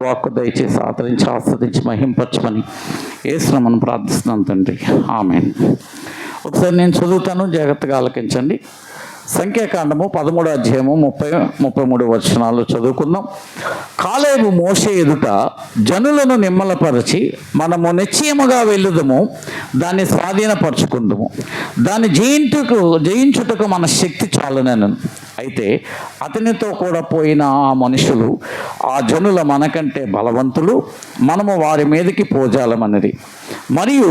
వాక్కు దయచేసి ఆదరించి ఆస్వాదించి మహింపరచమని యేసుని మనం ప్రార్థిస్తున్నాం తండ్రి. ఆమేన్. ఒకసారి నేను చదువుతాను, జాగ్రత్తగా ఆలకించండి. సంఖ్యాకాండము 13వ అధ్యాయము 30-33 వచనాలు చదువుకుందాం. కాలేబు మోషే ఎదుట జనులను నిమ్మలపరచి, మనము నిశ్చయముగా వెళ్ళుదము, దాన్ని స్వాధీనపరచుకుందుము, దాన్ని జయించుటకు మన శక్తి చాలునను. అయితే అతనితో కూడా పోయిన ఆ మనుషులు, ఆ జనుల మనకంటే బలవంతులు, మనము వారి మీదకి పోజాలమన్నది. మరియు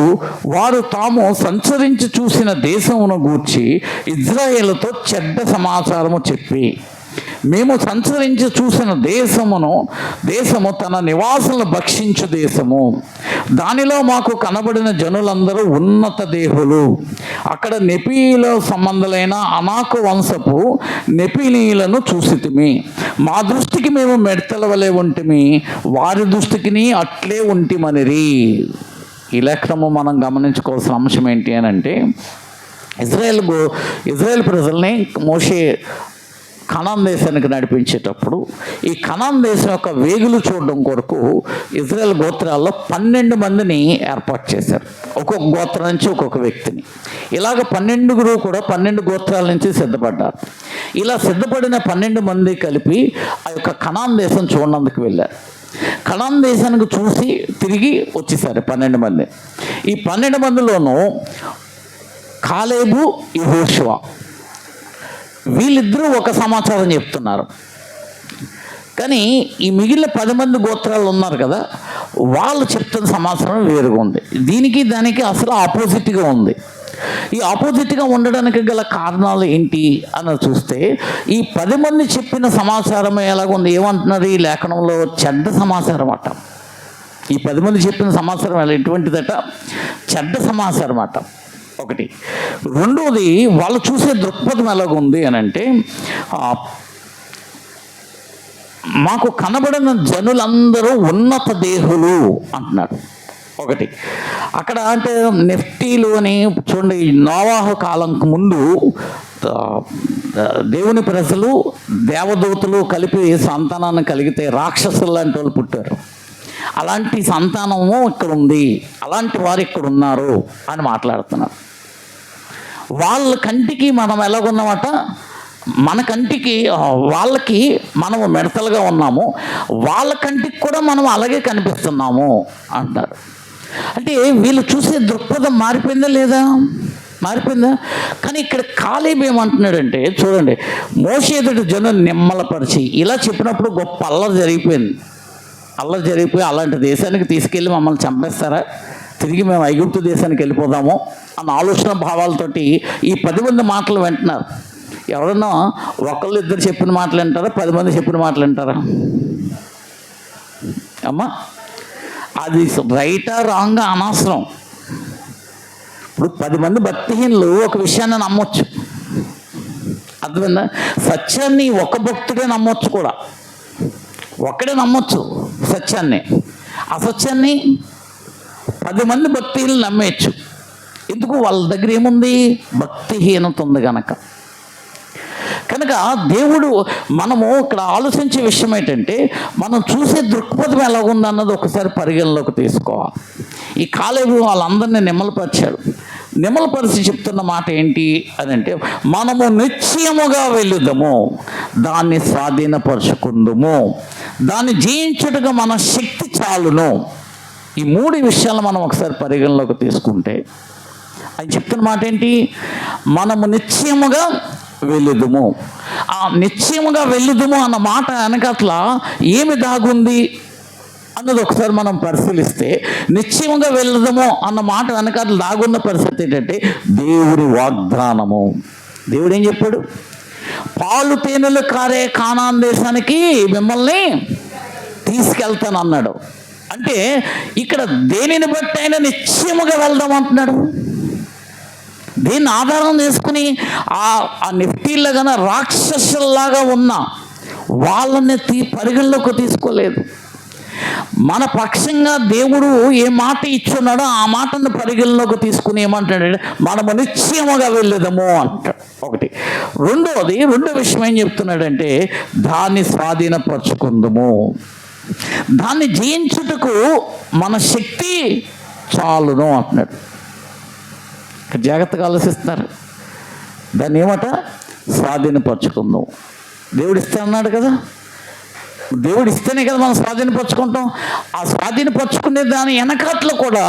వారు తాము సంచరించి చూసిన దేశమును గూర్చి ఇజ్రాయేలుతో చెడ్డ సమాచారము చెప్పి, మేము సంచరించి చూసిన దేశము తన నివాసులను భక్షించు దేశము, దానిలో మాకు కనబడిన జనులందరూ ఉన్నత దేహులు, అక్కడ నెపీల సంబంధులైన అనాకు వంశపు నెపీలీలను చూసితిమి, మా దృష్టికి మేము మెడతల వలె ఉంటిమి, వారి దృష్టికి అట్లే ఉంటిమనిరి. ఈ లేఖనము మనం గమనించుకోవాల్సిన అంశం ఏంటి అని అంటే, ఇజ్రాయేల్ ప్రజల్ని మోషే కనాన్ దేశానికి నడిపించేటప్పుడు ఈ కనాన్ దేశం యొక్క వేగులు చూడడం కొరకు ఇజ్రాయేల్ గోత్రాల్లో 12 మందిని ఏర్పాటు చేశారు. ఒక్కొక్క గోత్రం నుంచి ఒక్కొక్క వ్యక్తిని. ఇలాగ 12 కూడా 12 గోత్రాల నుంచి సిద్ధపడ్డారు. ఇలా సిద్ధపడిన 12 మంది కలిపి ఆ యొక్క కనాన్ దేశం చూడడానికి వెళ్ళారు. కనాన్ దేశానికి చూసి తిరిగి వచ్చేసారు 12 మంది. ఈ 12 మందిలోనూ కాలేబు, యెహోషువ వీళ్ళిద్దరూ ఒక సమాచారం చెప్తున్నారు. కానీ ఈ మిగిలిన 10 మంది గోత్రాలు ఉన్నారు కదా, వాళ్ళు చెప్తున్న సమాచారం వేరుగా ఉంది. దానికి అసలు ఆపోజిట్గా ఉంది. ఈ ఆపోజిట్గా ఉండడానికి గల కారణాలు ఏంటి అని చూస్తే, ఈ 10 మంది చెప్పిన సమాచారం ఎలాగుంది, ఏమంటున్నారు ఈ లేఖనంలో, చెడ్డ సమాచారం అట. ఈ 10 మంది చెప్పిన సమాచారం ఎటువంటిదట, చెడ్డ సమాచారం అట. ఒకటి. రెండవది, వాళ్ళు చూసే దృక్పథం ఎలాగుంది అని అంటే, మాకు కనబడిన జనులందరూ ఉన్నత దేహులు అంటున్నారు. ఒకటి. అక్కడ అంటే నెఫ్టీలు అని చూడండి, నోవాహు కాలంకు ముందు దేవుని ప్రజలు దేవదూతలు కలిపి సంతానాన్ని కలిగితే రాక్షసులు లాంటి వాళ్ళు పుట్టారు. అలాంటి సంతానము ఇక్కడ ఉంది, అలాంటి వారు ఇక్కడ ఉన్నారు అని మాట్లాడుతున్నారు. వాళ్ళ కంటికి మనం ఎలాగున్నామట, మన కంటికి వాళ్ళకి మనము మిడతలుగా ఉన్నాము, వాళ్ళ కంటికి కూడా మనం అలాగే కనిపిస్తున్నాము అంటారు. అంటే వీళ్ళు చూసే దృక్పథం మారిపోయిందా లేదా? మారిపోయిందా? కానీ ఇక్కడ కాలేబు ఏమంటున్నాడంటే, చూడండి, మోషే ఎదుట జనం నిమ్మలపరిచి ఇలా చెప్పినప్పుడు గొప్ప అల్లరి జరిగిపోయింది. అలాంటి దేశానికి తీసుకెళ్ళి మమ్మల్ని చంపేస్తారా, తిరిగి మేము ఐగుప్తు దేశానికి వెళ్ళిపోదాము అన్న ఆలోచన భావాలతోటి ఈ 10 మంది మాటలు వింటున్నారు. ఎవరన్నా ఒకళ్ళు ఇద్దరు చెప్పిన మాటలు వింటారా, 10 మంది చెప్పిన మాటలు వింటారా? అమ్మా, అది రైటా రాంగా అనవసరం. ఇప్పుడు 10 మంది భక్తిహీనులు ఒక విషయాన్ని నమ్మొచ్చు, అర్థమైందా? సత్యాన్ని ఒక భక్తుడే నమ్మొచ్చు, కూడా ఒక్కడే నమ్మొచ్చు సత్యాన్ని. అసత్యాన్ని 10 మంది భక్తిహీనులు నమ్మేయచ్చు. ఎందుకు? వాళ్ళ దగ్గర ఏముంది? భక్తిహీనత ఉంది కనుక దేవుడు, మనము ఇక్కడ ఆలోచించే విషయం ఏంటంటే, మనం చూసే దృక్పథం ఎలాగుంది అన్నది ఒకసారి పరిగణలోకి తీసుకోవాలి. ఈ కాలేబు వాళ్ళందరినీ నిమ్మలపరిచి చెప్తున్న మాట ఏంటి అని అంటే, మనము నిశ్చయముగా వెళ్ళుదము, దాన్ని స్వాధీనపరుచుకుందుము, దాన్ని జయించుటగా మన శక్తి చాలును. ఈ 3 విషయాలు మనం ఒకసారి పరిగణలోకి తీసుకుంటే, ఆయన చెప్తున్న మాట ఏంటి? మనము నిశ్చయముగా వెళ్ళుదుము. ఆ నిశ్చయముగా వెళ్ళుదుము అన్న మాట వెనకట్ల ఏమి దాగుంది అన్నది ఒకసారి మనం పరిశీలిస్తే, నిశ్చయముగా వెళ్ళుదము అన్న మాట వెనకట్ల దాగున్న పరిస్థితి ఏంటంటే, దేవుడి వాగ్దానము. దేవుడు ఏం చెప్పాడు? పాలు తేనెలు కారే కానాన్ దేశానికి మిమ్మల్ని తీసుకెళ్తాను అన్నాడు. అంటే ఇక్కడ దేనిని బట్టి అయినా నిశ్చయముగా వెళ్దాం అంటున్నాడు. దీన్ని ఆధారం చేసుకుని ఆ నెఫ్టీల్లో కన్నా రాక్షసుల్లాగా ఉన్న వాళ్ళని పరిగణలోకి తీసుకోలేదు. మన పక్షంగా దేవుడు ఏ మాట ఇచ్చున్నాడో ఆ మాటను పరిగణలోకి తీసుకుని ఏమంటాడంటే, మనము నిశ్చయముగా వెళ్ళేదము అంటాడు. ఒకటి. రెండో విషయం ఏం చెప్తున్నాడంటే, దాన్ని స్వాధీనపరచుకుందాము. దాన్ని జయించుటకు మన శక్తి చాలును అంటున్నాడు. ఇక్కడ జాగ్రత్తగా ఆలోచిస్తున్నారు. దాన్ని ఏమట స్వాధీనపరచుకుందాం. దేవుడు ఇస్తే అన్నాడు కదా, దేవుడు ఇస్తేనే కదా మనం స్వాధీనపరచుకుంటాం. ఆ స్వాధీనపరచుకునే దాని వెనకాట్లో కూడా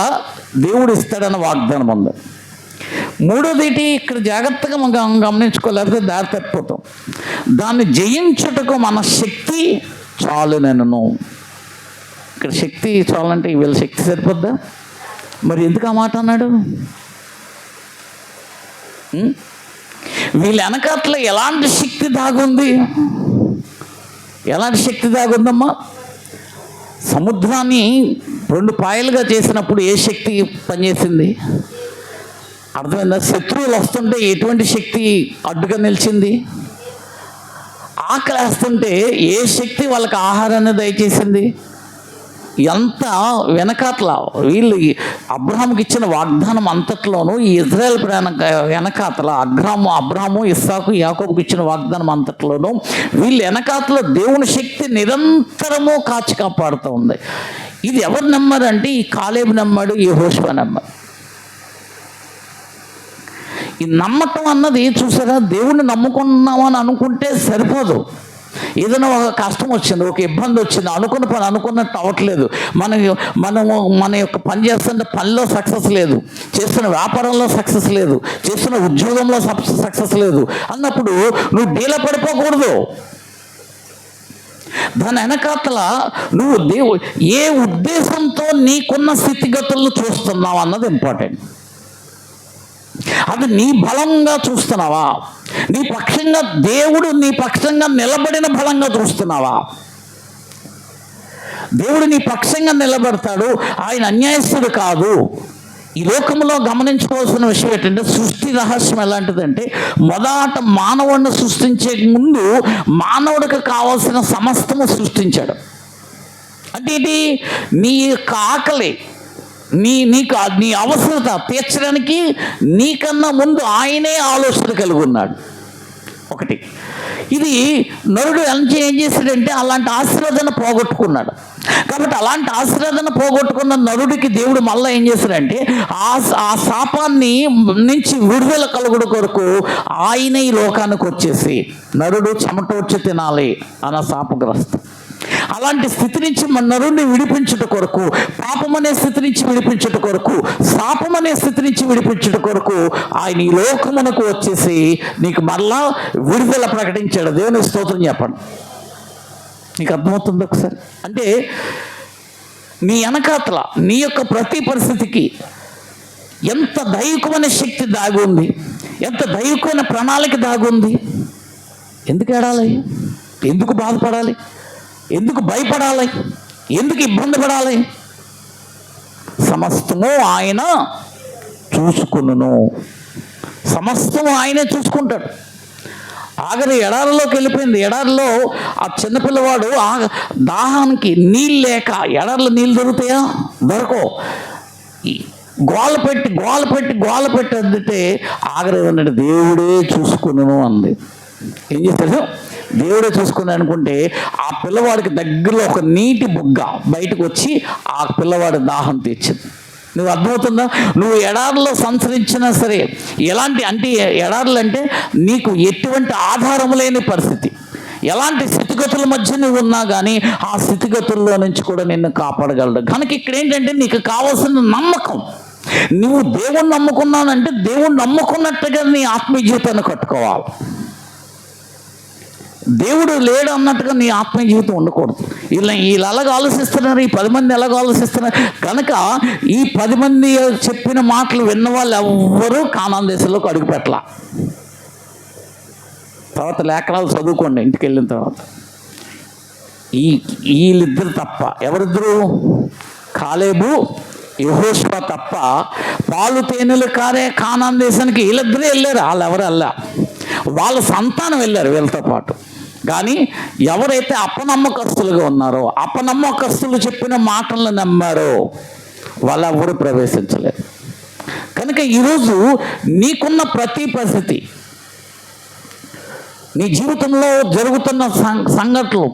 దేవుడు ఇస్తాడన్న వాగ్దానం ఉంది. మూడోది ఇక్కడ జాగ్రత్తగా మనం గమనించుకోలేకపోతే దారి తప్పిపోతాం. దాన్ని జయించుటకు మన శక్తి చాలు. నేను ఇక్కడ శక్తి చాలంటే వీళ్ళ శక్తి సరిపోద్దా? మరి ఎందుకు ఆ మాట అన్నాడు? వీళ్ళ వెనకాతలో ఎలాంటి శక్తి దాగుంది? ఎలాంటి శక్తి దాగుందమ్మా? సముద్రాన్ని 2 పాయలుగా చేసినప్పుడు ఏ శక్తి పనిచేసింది? అర్థమైందా? శత్రువులు వస్తుంటే ఎటువంటి శక్తి అడ్డుగా నిలిచింది? ఆకలి వేస్తుంటే ఏ శక్తి వాళ్ళకి ఆహారాన్ని దయచేసింది? ఎంత వెనకాతల వీళ్ళు అబ్రహాముకి ఇచ్చిన వాగ్దానం అంతట్లోనూ ఈ ఇజ్రాయెల్ వెనకాతల అబ్రహాము ఇస్సాకు యాకోబుకి ఇచ్చిన వాగ్దానం అంతట్లోనూ వీళ్ళు వెనకాతలో దేవుని శక్తి నిరంతరము కాచి కాపాడుతూ ఉంది. ఇది ఎవరు నమ్మారంటే ఈ కాలేబు నమ్మాడు, ఈ యెహోషువ నమ్మాడు. ఈ నమ్మకం అన్నది చూసారా, దేవుణ్ణి నమ్ముకున్నామని అనుకుంటే సరిపోదు. ఏదైనా ఒక కష్టం వచ్చింది, ఒక ఇబ్బంది వచ్చింది, అనుకున్న పని అనుకున్నట్టు అవ్వట్లేదు, మనము మన యొక్క పని చేస్తున్న పనిలో సక్సెస్ లేదు, చేస్తున్న వ్యాపారంలో సక్సెస్ లేదు, చేస్తున్న ఉద్యోగంలో సక్సెస్ లేదు అన్నప్పుడు నువ్వు డీల పడిపోకూడదు. దాని వెనకాతల నువ్వు ఏ ఉద్దేశంతో నీకున్న స్థితిగతులను చూస్తున్నావు అన్నది ఇంపార్టెంట్. అది నీ బలంగా చూస్తున్నావా? నీ పక్షంగా దేవుడు నీ పక్షంగా నిలబడిన బలంగా చూస్తున్నావా? దేవుడు నీ పక్షంగా నిలబడతాడు, ఆయన అన్యాయస్తుడు కాదు. ఈ లోకంలో గమనించుకోవాల్సిన విషయం ఏంటంటే, సృష్టి రహస్యం ఎలాంటిదంటే, మొదట మానవుడిని సృష్టించే ముందు మానవుడికి కావాల్సిన సమస్తము సృష్టించాడు. అంటే ఇది నీ యొక్క ఆకలి, నీ అవసరత తీర్చడానికి నీకన్నా ముందు ఆయనే ఆలోచన కలిగి ఉన్నాడు. ఒకటి ఇది నరుడు ఏం చేశాడంటే అలాంటి ఆశీర్వాదాన్ని పోగొట్టుకున్నాడు. కాబట్టి అలాంటి ఆశీర్వాదాన్ని పోగొట్టుకున్న నరుడికి దేవుడు మళ్ళీ ఏం చేశాడంటే ఆ శాపాన్ని నుంచి విడుదల కలుగుడు కొరకు ఆయన ఈ లోకానికి వచ్చేసి నరుడు చెమట వచ్చి తినాలి అన్న శాపగ్రస్తం. అలాంటి స్థితి నుంచి మన నరుడిని విడిపించుట కొరకు, పాపం అనే స్థితి నుంచి విడిపించుట కొరకు, శాపం అనే స్థితి నుంచి విడిపించుట కొరకు ఆయన ఈ లోకమునకు వచ్చేసి నీకు మరలా విడుదల ప్రకటించాడు. దేవుని స్తోత్రం చెప్పండి. నీకు అర్థమవుతుంది ఒకసారి? అంటే నీ వెనకాతల నీ యొక్క ప్రతి పరిస్థితికి ఎంత దైవికమైన శక్తి దాగి ఉంది, ఎంత దైవికమైన ప్రణాళిక దాగి ఉంది. ఎందుకు ఏడాలి? ఎందుకు బాధపడాలి? ఎందుకు భయపడాలి? ఎందుకు ఇబ్బంది పడాలి? సమస్తము ఆయన చూసుకును. సమస్తము ఆయనే చూసుకుంటాడు. ఆఖరి ఎడారిలోకి వెళ్ళిపోయింది. ఎడారిలో ఆ చిన్నపిల్లవాడు దాహానికి నీళ్ళు లేక, ఎడారిలో నీళ్ళు దొరుకుతాయా? దొరకవు. గోల పెట్టి అందితే ఆఖరి ఏమన్నాడు? దేవుడే చూసుకును అంది. ఏం చేశాడు? దేవుడే చూసుకుని అనుకుంటే ఆ పిల్లవాడికి దగ్గరలో ఒక నీటి బుగ్గ బయటకు వచ్చి ఆ పిల్లవాడి దాహం తీర్చింది. నువ్వు అర్థమవుతుందా? నువ్వు ఎడారిలో సంచరించినా సరే, ఎలాంటి అంటే ఎడారులు అంటే నీకు ఎటువంటి ఆధారం లేని పరిస్థితి, ఎలాంటి స్థితిగతుల మధ్య నువ్వు ఉన్నా కానీ ఆ స్థితిగతుల్లో నుంచి కూడా నిన్ను కాపాడగలడు. కనుక ఇక్కడ ఏంటంటే నీకు కావాల్సిన నమ్మకం. నువ్వు దేవుణ్ణి నమ్ముకున్నానంటే దేవుణ్ణి నమ్ముకున్నట్టుగా నీ ఆత్మీయ జీవితాన్ని కట్టుకోవాలి. దేవుడు లేడు అన్నట్టుగా నీ ఆత్మీయ జీవితం ఉండకూడదు. వీళ్ళు అలాగ ఆలోచిస్తున్నారు, ఈ 10 మంది ఎలాగ ఆలోచిస్తున్నారు కనుక ఈ 10 మంది చెప్పిన మాటలు విన్న వాళ్ళు ఎవ్వరూ కానాన్ దేశంలోకి అడుగు పెట్టాల. తర్వాత లేఖనాలు చదువుకోండి ఇంటికి వెళ్ళిన తర్వాత. వీళ్ళిద్దరు తప్ప, ఎవరిద్దరు? కాలేబు యెహోషువ తప్ప పాలు తేనెలు కారే కానాన్ దేశానికి వీళ్ళిద్దరే వెళ్ళారు. వాళ్ళు ఎవరు వెళ్ళా, వాళ్ళ సంతానం వెళ్ళారు వీళ్ళతో పాటు. కానీ ఎవరైతే అపనమ్మకస్తులుగా ఉన్నారో, అపనమ్మకస్తులు చెప్పిన మాటలను నమ్మారో వాళ్ళెవరూ ప్రవేశించలేరు. కనుక ఈరోజు నీకున్న ప్రతి పరిస్థితి, నీ జీవితంలో జరుగుతున్న సంఘటనలు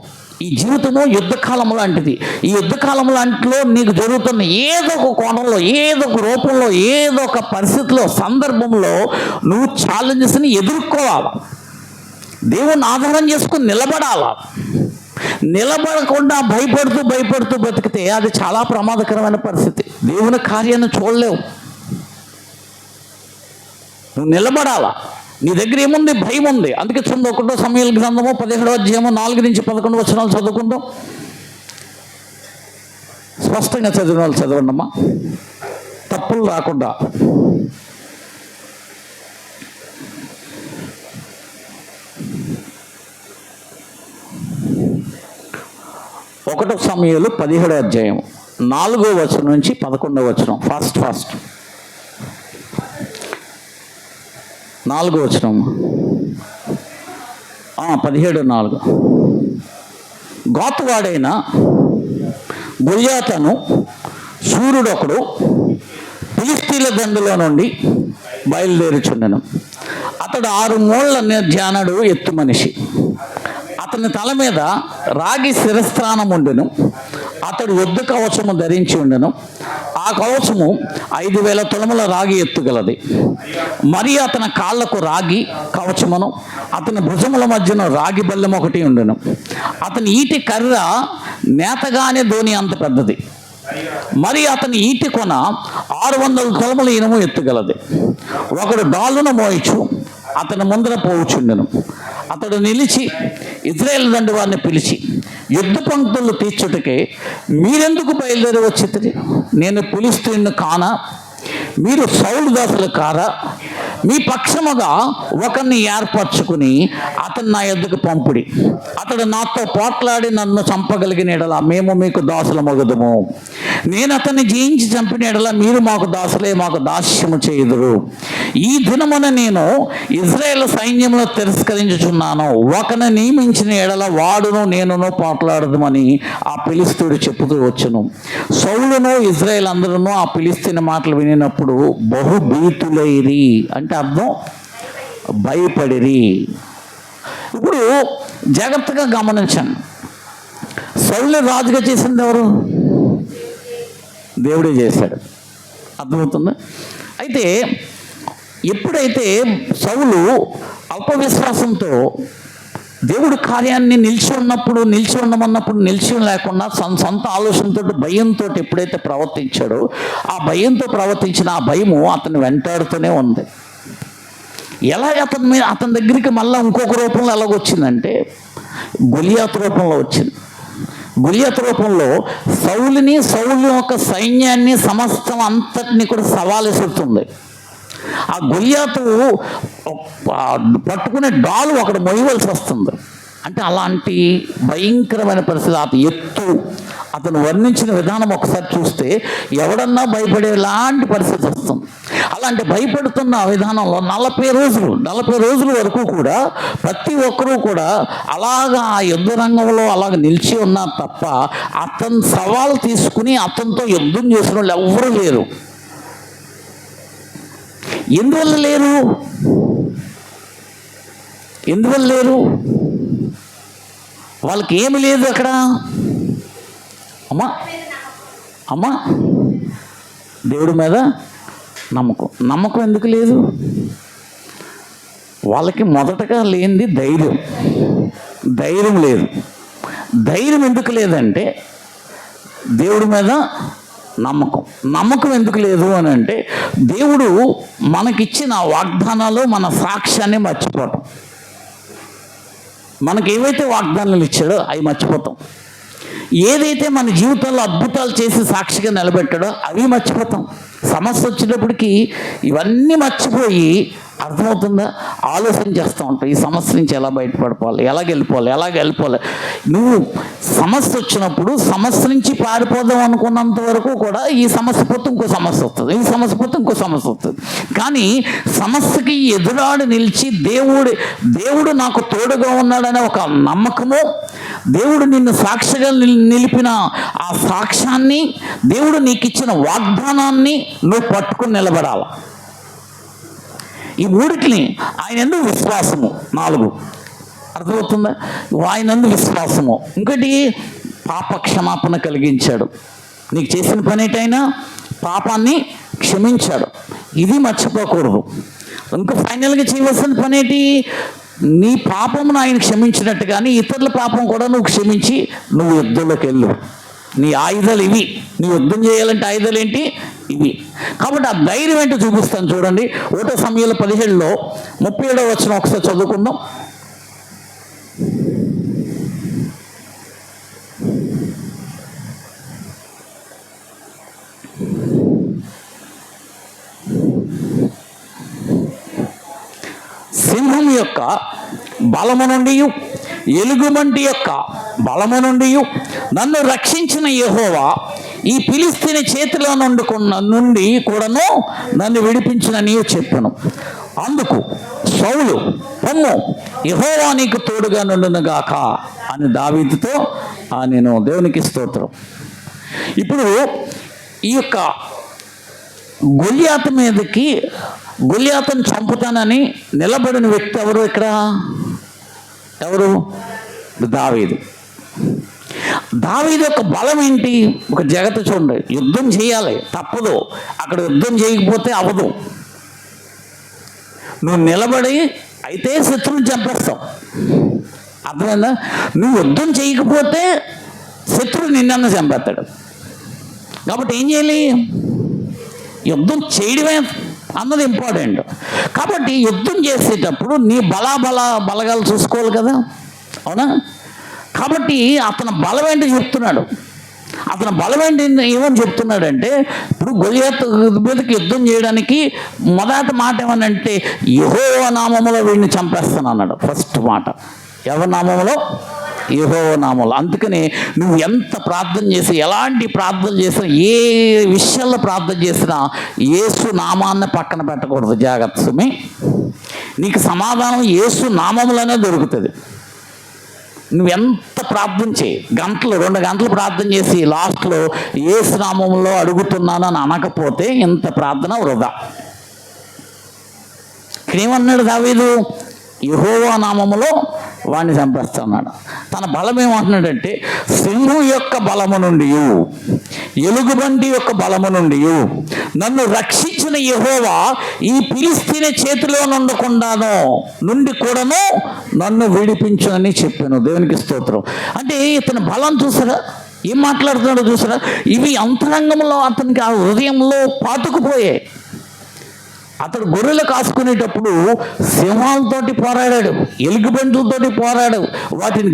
ఈ జీవితము యుద్ధకాలం లాంటిది. ఈ యుద్ధకాలం లాంటిలో నీకు జరుగుతున్న ఏదో ఒక కోణంలో, ఏదో ఒక రూపంలో, ఏదో ఒక పరిస్థితిలో, సందర్భంలో నువ్వు ఛాలెంజెస్ని ఎదుర్కోవాలి. దేవుని ఆధారం చేసుకుని నిలబడాలా. నిలబడకుండా భయపడుతూ బతికితే అది చాలా ప్రమాదకరమైన పరిస్థితి. దేవుని కార్యాన్ని చూడలేవు. నువ్వు నిలబడాలా. నీ దగ్గర ఏముంది? భయం ఉంది. అందుకే చూడండి, 1 సమూయేలు గ్రంథము 17వ అధ్యాయము 4 నుంచి 11 వచనాలు చదువుకుందాం. స్పష్టంగా చదివిన వాళ్ళు చదవండి అమ్మా, తప్పులు రాకుండా. 1 సమూయేలు 17వ అధ్యాయం 4వ వచనం నుంచి 11వ వచనం. ఫాస్ట్ 4వ వచనం, 17:4. గాతువాడైన గొల్యాతును సూర్యుడొకడు ఫిలిష్తీయుల దండులో నుండి బయలుదేరుచుండెను. అతడు 6 మూళ్ళ జానడు ఎత్తు మనిషి. అతని తల మీద రాగి శిరస్త్రాణం ఉండెను. అతడు యుద్ధ కవచము ధరించి ఉండెను. ఆ కవచము 5,000 తులముల రాగి ఎత్తుగలది. మరి అతని కాళ్లకు రాగి కవచమును, అతని భుజముల మధ్యన రాగి బల్లెం ఒకటి ఉండెను. అతని ఈటి కర్ర నేతగానే ధోని అంత పెద్దది. మరి అతని ఈటి కొన 600 తులముల ఇనుము ఎత్తుగలది. ఒకడు డాలును మోయిచు అతని ముందర పోవుచుండెను. అతడు నిలిచి ఇశ్రాయేలు దండు వారిని పిలిచి, యుద్ధ పంక్తులు తీర్చుటకే మీరెందుకు బయలుదేరి వచ్చితిరి? నేను ఫిలిష్తీయుని కానా? మీరు సౌలు దాసులు కారా? మీ పక్షముగా ఒకరిని ఏర్పరచుకుని అతను నా యొద్దకు పంపుడి. అతడు నాతో పోట్లాడి నన్ను చంపగలిగిన ఎడల మేము మీకు దాసుల మగుదుము. నేను అతన్ని జయించి చంపిన ఎడల మీరు మాకు దాసులే, మాకు దాస్యము చేయుదురు. ఈ దినమున నేను ఇశ్రాయేలు సైన్యంలో తిరస్కరించుచున్నాను. ఒకరిని నియమించిన ఎడల వాడును నేనును పోట్లాడదుమని ఆ ఫిలిష్తీయుడు చెప్పుతూ వచ్చును. సౌలును ఇశ్రాయేలు అందరూ ఆ ఫిలిష్తీయుని మాటలు వినినప్పుడు బహుభీతులైరి, అంటే అర్థం భయపడిరి. ఇప్పుడు జాగ్రత్తగా గమనించండి, సౌలుని రాజుగా చేసింది ఎవరు? దేవుడే చేశాడు. అర్థమవుతుంది? అయితే ఎప్పుడైతే సౌలు అల్పవిశ్వాసంతో దేవుడి కార్యాన్ని నిలిచి ఉండమన్నప్పుడు నిలిచి లేకుండా సొంత ఆలోచనతో, భయంతో ఎప్పుడైతే ప్రవర్తించాడో, ఆ భయంతో ప్రవర్తించిన ఆ భయము అతన్ని వెంటాడుతూనే ఉంది. ఎలాగ అతని దగ్గరికి మళ్ళీ ఇంకొక రూపంలో ఎలాగొచ్చిందంటే గొలియాతు రూపంలో వచ్చింది. గొలియాతు రూపంలో సౌలు యొక్క సైన్యాన్ని, సమస్తం అంతటిని కూడా సవాలు ఎసురుతుంది. ఆ గొలియాతు పట్టుకునే డాలు ఒకడు మొయ్యవలసి వస్తుంది. అంటే అలాంటి భయంకరమైన పరిస్థితి. ఎత్తు అతను వర్ణించిన విధానం ఒకసారి చూస్తే ఎవడన్నా భయపడేలాంటి పరిస్థితి వస్తుంది. అలాంటి భయపడుతున్న విధానంలో 40 రోజుల వరకు కూడా ప్రతి ఒక్కరూ కూడా అలాగా ఆ యుద్ధ రంగంలో అలాగ నిలిచి ఉన్నారు తప్ప అతను సవాలు తీసుకుని అతనితో యుద్ధం చేసిన వాళ్ళు ఎవ్వరూ లేరు. ఎందువల్ల లేరు? వాళ్ళకి ఏమి లేదు అక్కడ. అమ్మా దేవుడి మీద నమ్మకం ఎందుకు లేదు? వాళ్ళకి మొదటగా లేనిది ధైర్యం లేదు. ధైర్యం ఎందుకు లేదంటే దేవుడి మీద నమ్మకం ఎందుకు లేదు అని అంటే దేవుడు మనకిచ్చిన వాగ్దానాలు, మన సాక్ష్యాన్ని మర్చిపోవటం. మనకి ఏవైతే వాగ్దానాలు ఇచ్చాడో అవి మర్చిపోతాం. ఏదైతే మన జీవితంలో అద్భుతాలు చేసి సాక్షిగా నిలబెట్టాడో అవి మర్చిపోతాం. సమస్య వచ్చేటప్పటికి ఇవన్నీ మర్చిపోయి, అర్థమవుతుందా, ఆలోచన చేస్తూ ఉంటాం. ఈ సమస్య నుంచి ఎలా బయటపడిపోవాలి, ఎలాగ వెళ్ళిపోవాలి. నువ్వు సమస్య వచ్చినప్పుడు సమస్య నుంచి పారిపోదాం అనుకున్నంత వరకు కూడా ఈ సమస్య పోతే ఇంకో సమస్య వస్తుంది, ఈ సమస్య పోతే ఇంకో సమస్య వస్తుంది. కానీ సమస్యకి ఎదురాడు నిలిచి దేవుడు నాకు తోడుగా ఉన్నాడనే ఒక నమ్మకము, దేవుడు నిన్ను సాక్షిగా నిలిపిన ఆ సాక్ష్యాన్ని, దేవుడు నీకు ఇచ్చిన వాగ్దానాన్ని నువ్వు పట్టుకుని నిలబడాలి. ఈ మూడిటిని ఆయన ఎందుకు విశ్వాసము 4 అర్థమవుతుందా? ఆయనందు విశ్వాసము. ఇంకోటి పాప క్షమాపణ కలిగించాడు. నీకు చేసిన పని ఏంటైనా పాపాన్ని క్షమించాడు. ఇది మర్చిపోకూడదు. ఇంకా ఫైనల్గా చేయవలసిన పని ఏంటి? నీ పాపమును ఆయన క్షమించినట్టు కానీ ఇతరుల పాపం కూడా నువ్వు క్షమించి నువ్వు యుద్ధంలోకి వెళ్ళు. నీ ఆయుధాలు ఇవి. నీ యుద్ధం చేయాలంటే ఆయుధాలు ఏంటి? ఇవి. కాబట్టి ఆ ధైర్యం ఏంటో చూపిస్తాను చూడండి. 1 సమూయేలు 17లో 37వ వచనం ఒకసారి చదువుకుందాం. సింహం యొక్క బలము నుండి, ఎలుగుబంటి యొక్క బలము నుండి నన్ను రక్షించిన యెహోవా ఈ ఫిలిష్తీయుని చేతిలో నుండి కూడాను నన్ను విడిపించిన నీవు చెప్పాను. అందుకు సౌలు, పొమ్ము, యెహోవా నీకు తోడుగా నుండును గాక అని దావీదుతో నేను దేవునికి స్తోత్రం. ఇప్పుడు ఈ యొక్క గొల్యాతు మీదకి, గొల్యాతును చంపుతానని నిలబడిన వ్యక్తి ఎవరు? ఇక్కడ ఎవరు? దావీదు. దావీదు యొక్క బలం ఏంటి? ఒక జగత చూడండి, యుద్ధం చేయాలి, తప్పదు. అక్కడ యుద్ధం చేయకపోతే అవ్వదు. నువ్వు నిలబడి అయితే శత్రువుని చంపేస్తావు. అర్థమైందా? నువ్వు యుద్ధం చేయకపోతే శత్రువు నిన్నన్న చంపేస్తాడు. కాబట్టి ఏం చేయాలి? యుద్ధం చేయడమే అన్నది ఇంపార్టెంట్. కాబట్టి యుద్ధం చేసేటప్పుడు నీ బలగాలు చూసుకోవాలి కదా, అవునా? కాబట్టి అతని బలం ఏంటో చెప్తున్నాడు. అతని బలం ఏంటి ఏమని చెప్తున్నాడంటే, ఇప్పుడు గొల్యాతు మీదకి యుద్ధం చేయడానికి మొదటి మాట ఏమనంటే యెహోవా నామములో వీడిని చంపేస్తాను అన్నాడు. ఫస్ట్ మాట ఎవరి నామములో? యెహోవా నామములో. అందుకని నువ్వు ఎంత ప్రార్థన చేసి, ఎలాంటి ప్రార్థన చేసినా, ఏ విషయాల్లో ప్రార్థన చేసినా యేసు నామాన్ని పక్కన పెట్టకూడదు. జాగ్రత్త సుమి. నీకు సమాధానం యేసు నామములోనే దొరుకుతుంది. నువ్వు ఎంత ప్రార్థన చేయి, 2 గంటలు ప్రార్థన చేసి లాస్ట్లో యేసు నామములో అడుగుతున్నాను అని అనకపోతే ఇంత ప్రార్థన వృధా. ఇక్కడేమన్నాడు దావీదు? యెహోవా నామములో వాడిని చంపేస్తున్నాడు. తన బలం ఏమంటున్నాడంటే, సింహం యొక్క బలము నుండి, ఎలుగుబంటి యొక్క బలము నుండి నన్ను రక్షించిన యెహోవా ఈ ఫిలిష్తీయుని చేతిలో నుండి కూడాను నన్ను విడిపించునని చెప్పాను. దేవునికి స్తోత్రం. అంటే ఇతని బలం చూసారా? ఏం మాట్లాడుతున్నాడో చూసారా? ఇవి అంతరంగంలో అతనికి ఆ హృదయంలో పాతుకుపోయాయి. అతడు గొర్రెలు కాసుకునేటప్పుడు సింహాలతోటి పోరాడాడు, ఎలుగుబంటులతోటి పోరాడాడు, వాటిని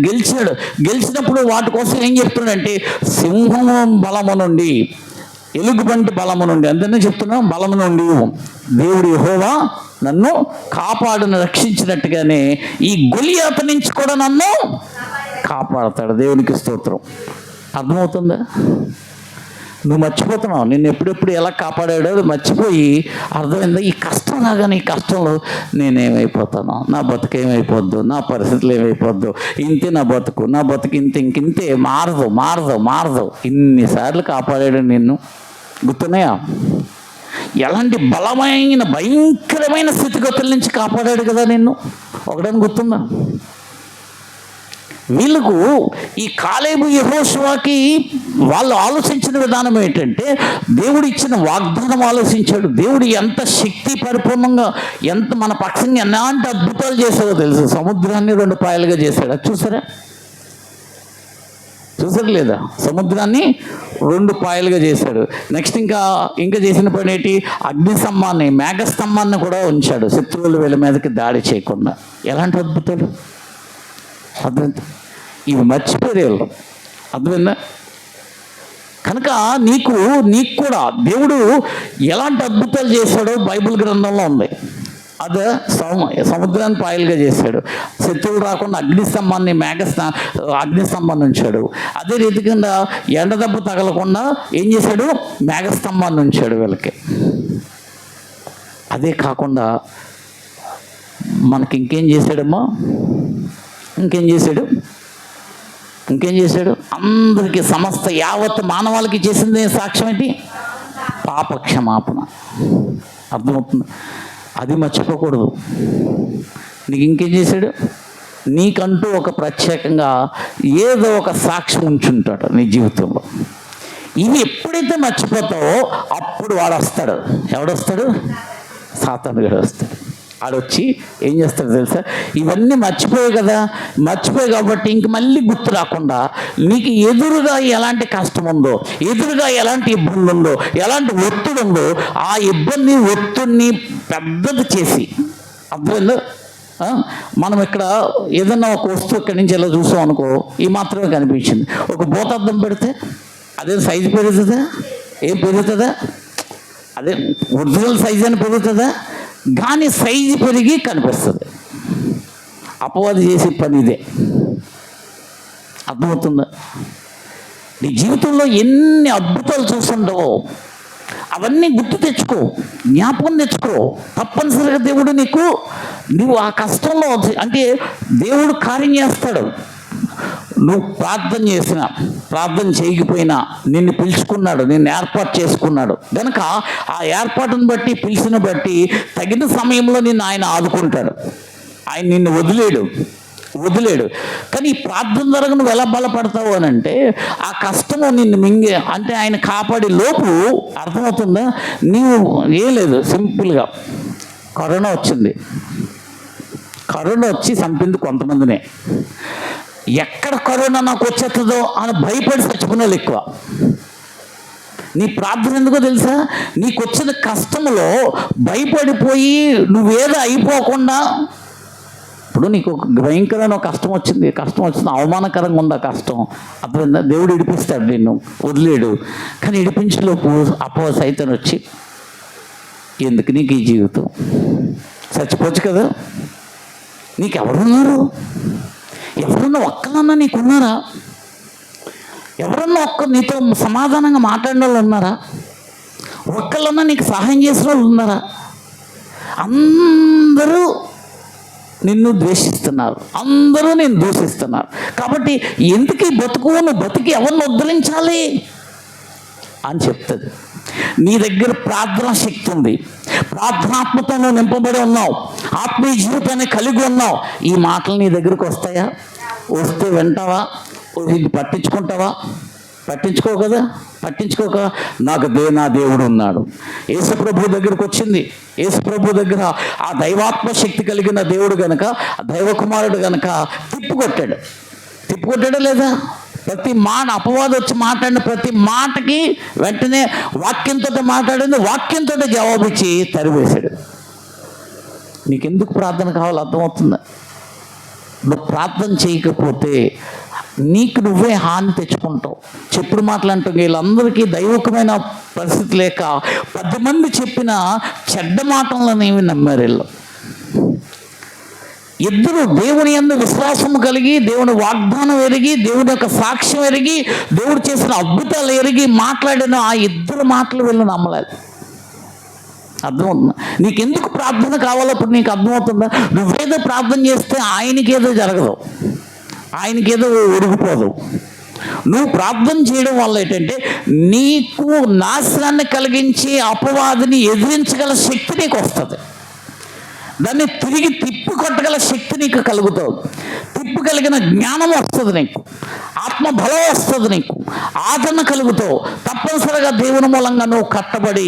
గెలిచినప్పుడు వాటి కోసం ఏం చెప్తున్నాడంటే సింహం బలము నుండి, ఎలుగుబంటి బలము నుండి, అందుకనే చెప్తున్నాం బలము నుండి దేవుడు యెహోవా నన్ను కాపాడును, రక్షించినట్టుగానే ఈ గొల్యాతు నుంచి కూడా నన్ను కాపాడతాడు. దేవునికి స్తోత్రం. అర్థమవుతుందా? నువ్వు మర్చిపోతున్నావు నిన్ను ఎప్పుడెప్పుడు ఎలా కాపాడాడో మర్చిపోయి, అర్థమైందా? ఈ కష్టం లాగానే, ఈ కష్టంలో నేనేమైపోతాను, నా బతుకు ఏమైపోద్దు, నా పరిస్థితులు ఏమైపోద్దు, ఇంతే నా బతుకు ఇంతే మారదు. ఇన్నిసార్లు కాపాడాడు నిన్ను, గుర్తున్నాయా? ఎలాంటి బలమైన భయంకరమైన స్థితిగతుల నుంచి కాపాడాడు కదా నిన్ను. ఒకటని గుర్తుందా? వీళ్ళకు ఈ కాలేబు యెహోషువకి వాళ్ళు ఆలోచించిన విధానం ఏంటంటే, దేవుడు ఇచ్చిన వాగ్దానం ఆలోచించాడు. దేవుడు ఎంత శక్తి పరిపూర్ణంగా, ఎంత మన పక్షంగా ఎలాంటి అద్భుతాలు చేశాడో తెలుసు. సముద్రాన్ని 2 పాయలుగా చేశాడు. అది చూసారా లేదా? సముద్రాన్ని 2 పాయలుగా చేశాడు. నెక్స్ట్ ఇంకా చేసిన పని ఏంటి? అగ్నిస్తంభాన్ని, మేఘస్తంభాన్ని కూడా ఉంచాడు, శత్రువులు వీళ్ళ మీదకి దాడి చేయకుండా. ఎలాంటి అద్భుతాలు! అర్థమైంది? ఇవి మర్చిపోయారు వీళ్ళు. అర్థమైందా? కనుక నీకు కూడా దేవుడు ఎలాంటి అద్భుతాలు చేశాడో బైబిల్ గ్రంథంలో ఉంది. అదే సముద్రాన్ని పాయలుగా చేశాడు, శత్రువులు రాకుండా అగ్నిస్తంభాన్ని ఉంచాడు. అదే రీతిగా ఎండదెబ్బ తగలకుండా ఏం చేశాడు? మేఘస్తంభాన్ని ఉంచాడు వీళ్ళకి. అదే కాకుండా మనకి ఇంకేం చేశాడమ్మా? ఇంకేం చేశాడు? అందరికీ, సమస్త యావత్ మానవాళికి చేసింది సాక్ష్యం ఏంటి? పాప క్షమాపణ. అర్థమవుతుంది? అది మర్చిపోకూడదు. నీకు ఇంకేం చేశాడు? నీకంటూ ఒక ప్రత్యేకంగా ఏదో ఒక సాక్ష్యం ఉంచుంటాడు నీ జీవితంలో. ఇవి ఎప్పుడైతే మర్చిపోతావో అప్పుడు వాడు వస్తాడు. ఎవడొస్తాడు? సాతాను గడు వస్తాడు. ఆడొచ్చి ఏం చేస్తాడు తెలుసా? ఇవన్నీ మర్చిపోయావు కదా, మర్చిపోయావు కాబట్టి ఇంక మళ్ళీ గుర్తు రాకుండా నీకు ఎదురుగా ఎలాంటి కష్టం ఉందో, ఎదురుగా ఎలాంటి ఇబ్బంది ఉందో, ఎలాంటి ఒత్తిడి ఉందో, ఆ ఇబ్బంది ఒత్తిడిని పెద్దది చేసి, అర్థమైందో? మనం ఇక్కడ ఏదన్నా ఒక వస్తువు ఇక్కడి నుంచి ఎలా చూసాం అనుకో, ఈ మాత్రమే కనిపించింది. ఒక భూతద్దం పెడితే అదే సైజు పెరుగుతుందా? ఏం పెరుగుతుందా? అదే ఒరిజినల్ సైజు అని పెరుగుతుందా? కానీ సైజు పెరిగి కనిపిస్తుంది. అపవాది చేసే పని ఇదే. అర్థమవుతుందా? నీ జీవితంలో ఎన్ని అద్భుతాలు చూస్తుండవో అవన్నీ గుర్తు తెచ్చుకో, జ్ఞాపకం తెచ్చుకో. తప్పనిసరిగా దేవుడు నువ్వు ఆ కష్టంలో అంటే దేవుడు కార్యం చేస్తాడు. నువ్వు ప్రార్థన చేసినా, ప్రార్థన చేయకపోయినా నిన్ను పిలుచుకున్నాడు, నిన్ను ఏర్పాటు చేసుకున్నాడు కనుక ఆ ఏర్పాటును బట్టి, పిలిచిన బట్టి తగిన సమయంలో నిన్ను ఆయన ఆదుకుంటాడు. ఆయన నిన్ను వదిలేడు. కానీ ఈ ప్రార్థన ద్వారా నువ్వు ఎలా బలపడతావు అని అంటే, ఆ కష్టము నిన్ను అంటే ఆయన కాపాడే లోపు అర్థమవుతుందా? నీవు ఏం లేదు, సింపుల్గా కరోనా వచ్చి చంపింది కొంతమందినే. ఎక్కడ కరోనా నాకు వచ్చేస్తుందో అని భయపడి చచ్చిపోయిన వాళ్ళు ఎక్కువ. నీ ప్రార్థన ఎందుకో తెలుసా? నీకు వచ్చిన కష్టంలో భయపడిపోయి నువ్వేదో అయిపోకుండా, ఇప్పుడు నీకు ఒక భయంకరమైన కష్టం వచ్చింది, అవమానకరంగా ఉంది ఆ కష్టం, అర్థమైందా? దేవుడు ఇడిపిస్తాడు, నిన్ను వదిలేడు. కానీ ఇడిపించలోపు అపవాది సైతం వచ్చి, ఎందుకు నీకు ఈ జీవితం, చచ్చిపోవచ్చు కదా, నీకెవరున్నారు? ఎవరన్నా ఒక్కలన్నా నీకున్నారా? ఎవరన్నా నీతో సమాధానంగా మాట్లాడిన వాళ్ళు ఉన్నారా? ఒక్కళ్ళన్నా నీకు సహాయం చేసిన వాళ్ళు ఉన్నారా? అందరూ నిన్ను ద్వేషిస్తున్నారు, అందరూ నేను దూషిస్తున్నారు. కాబట్టి ఎందుకు ఈ నువ్వు బతికి ఎవరిని ఉద్ధరించాలి అని చెప్తుంది. నీ దగ్గర ప్రార్థనా శక్తి ఉంది, ప్రార్థనాత్మతంలో నింపబడి ఉన్నావు, ఆత్మీయ జీవితాన్ని కలిగి ఉన్నావు. ఈ మాటలు నీ దగ్గరకు వస్తాయా? వస్తే వింటావా? ఇది పట్టించుకుంటావా? పట్టించుకోక నా దేవుడు ఉన్నాడు. యేసుప్రభు దగ్గరకు వచ్చింది. యేసుప్రభు దగ్గర ఆ దైవాత్మ శక్తి కలిగిన దేవుడు గనక, దైవకుమారుడు గనక తిప్పుకొట్టాడా లేదా? ప్రతి మాట అపవాదం వచ్చి మాట్లాడిన ప్రతి మాటకి వెంటనే వాక్యంతో మాట్లాడింది, వాక్యంతో జవాబు ఇచ్చి తరివేశాడు. నీకెందుకు ప్రార్థన కావాలో అర్థమవుతుందా? నువ్వు ప్రార్థన చేయకపోతే నీకు నువ్వే హాని తెచ్చుకుంటావు. చెప్పుడు మాటలంటూ వీళ్ళందరికీ దైవకమైన పరిస్థితి లేక 10 మంది చెప్పిన చెడ్డ మాటలనేవి నమ్మారు వీళ్ళు. ఇద్దరు దేవుని యందు విశ్వాసము కలిగి, దేవుని వాగ్దానం ఎరిగి, దేవుని యొక్క సాక్ష్యం ఎరిగి, దేవుడు చేసిన అద్భుతాలు ఎరిగి మాట్లాడిన ఆ ఇద్దరు మాటలు వీళ్ళు నమ్మలేదు. అర్థమవుతుందా? నీకెందుకు ప్రార్థన కావాలో ఇప్పుడు నీకు అర్థమవుతుందా? నువ్వేదో ప్రార్థన చేస్తే ఆయనకేదో జరగదు, ఆయనకేదో ఒరిగిపోదు. నువ్వు ప్రార్థన చేయడం వల్ల ఏంటంటే నీకు నాశనాన్ని కలిగించి అపవాదిని ఎదిరించగల శక్తి నీకు వస్తుంది. దాన్ని తిరిగి తిప్పికొట్టగల శక్తి నీకు కలుగుతుంది. తిప్పగలిగిన జ్ఞానం వస్తుంది, నీకు ఆత్మబలం వస్తుంది, నీకు ఆదరణ కలుగుతావు. తప్పనిసరిగా దేవుని మూలంగా నువ్వు కట్టబడి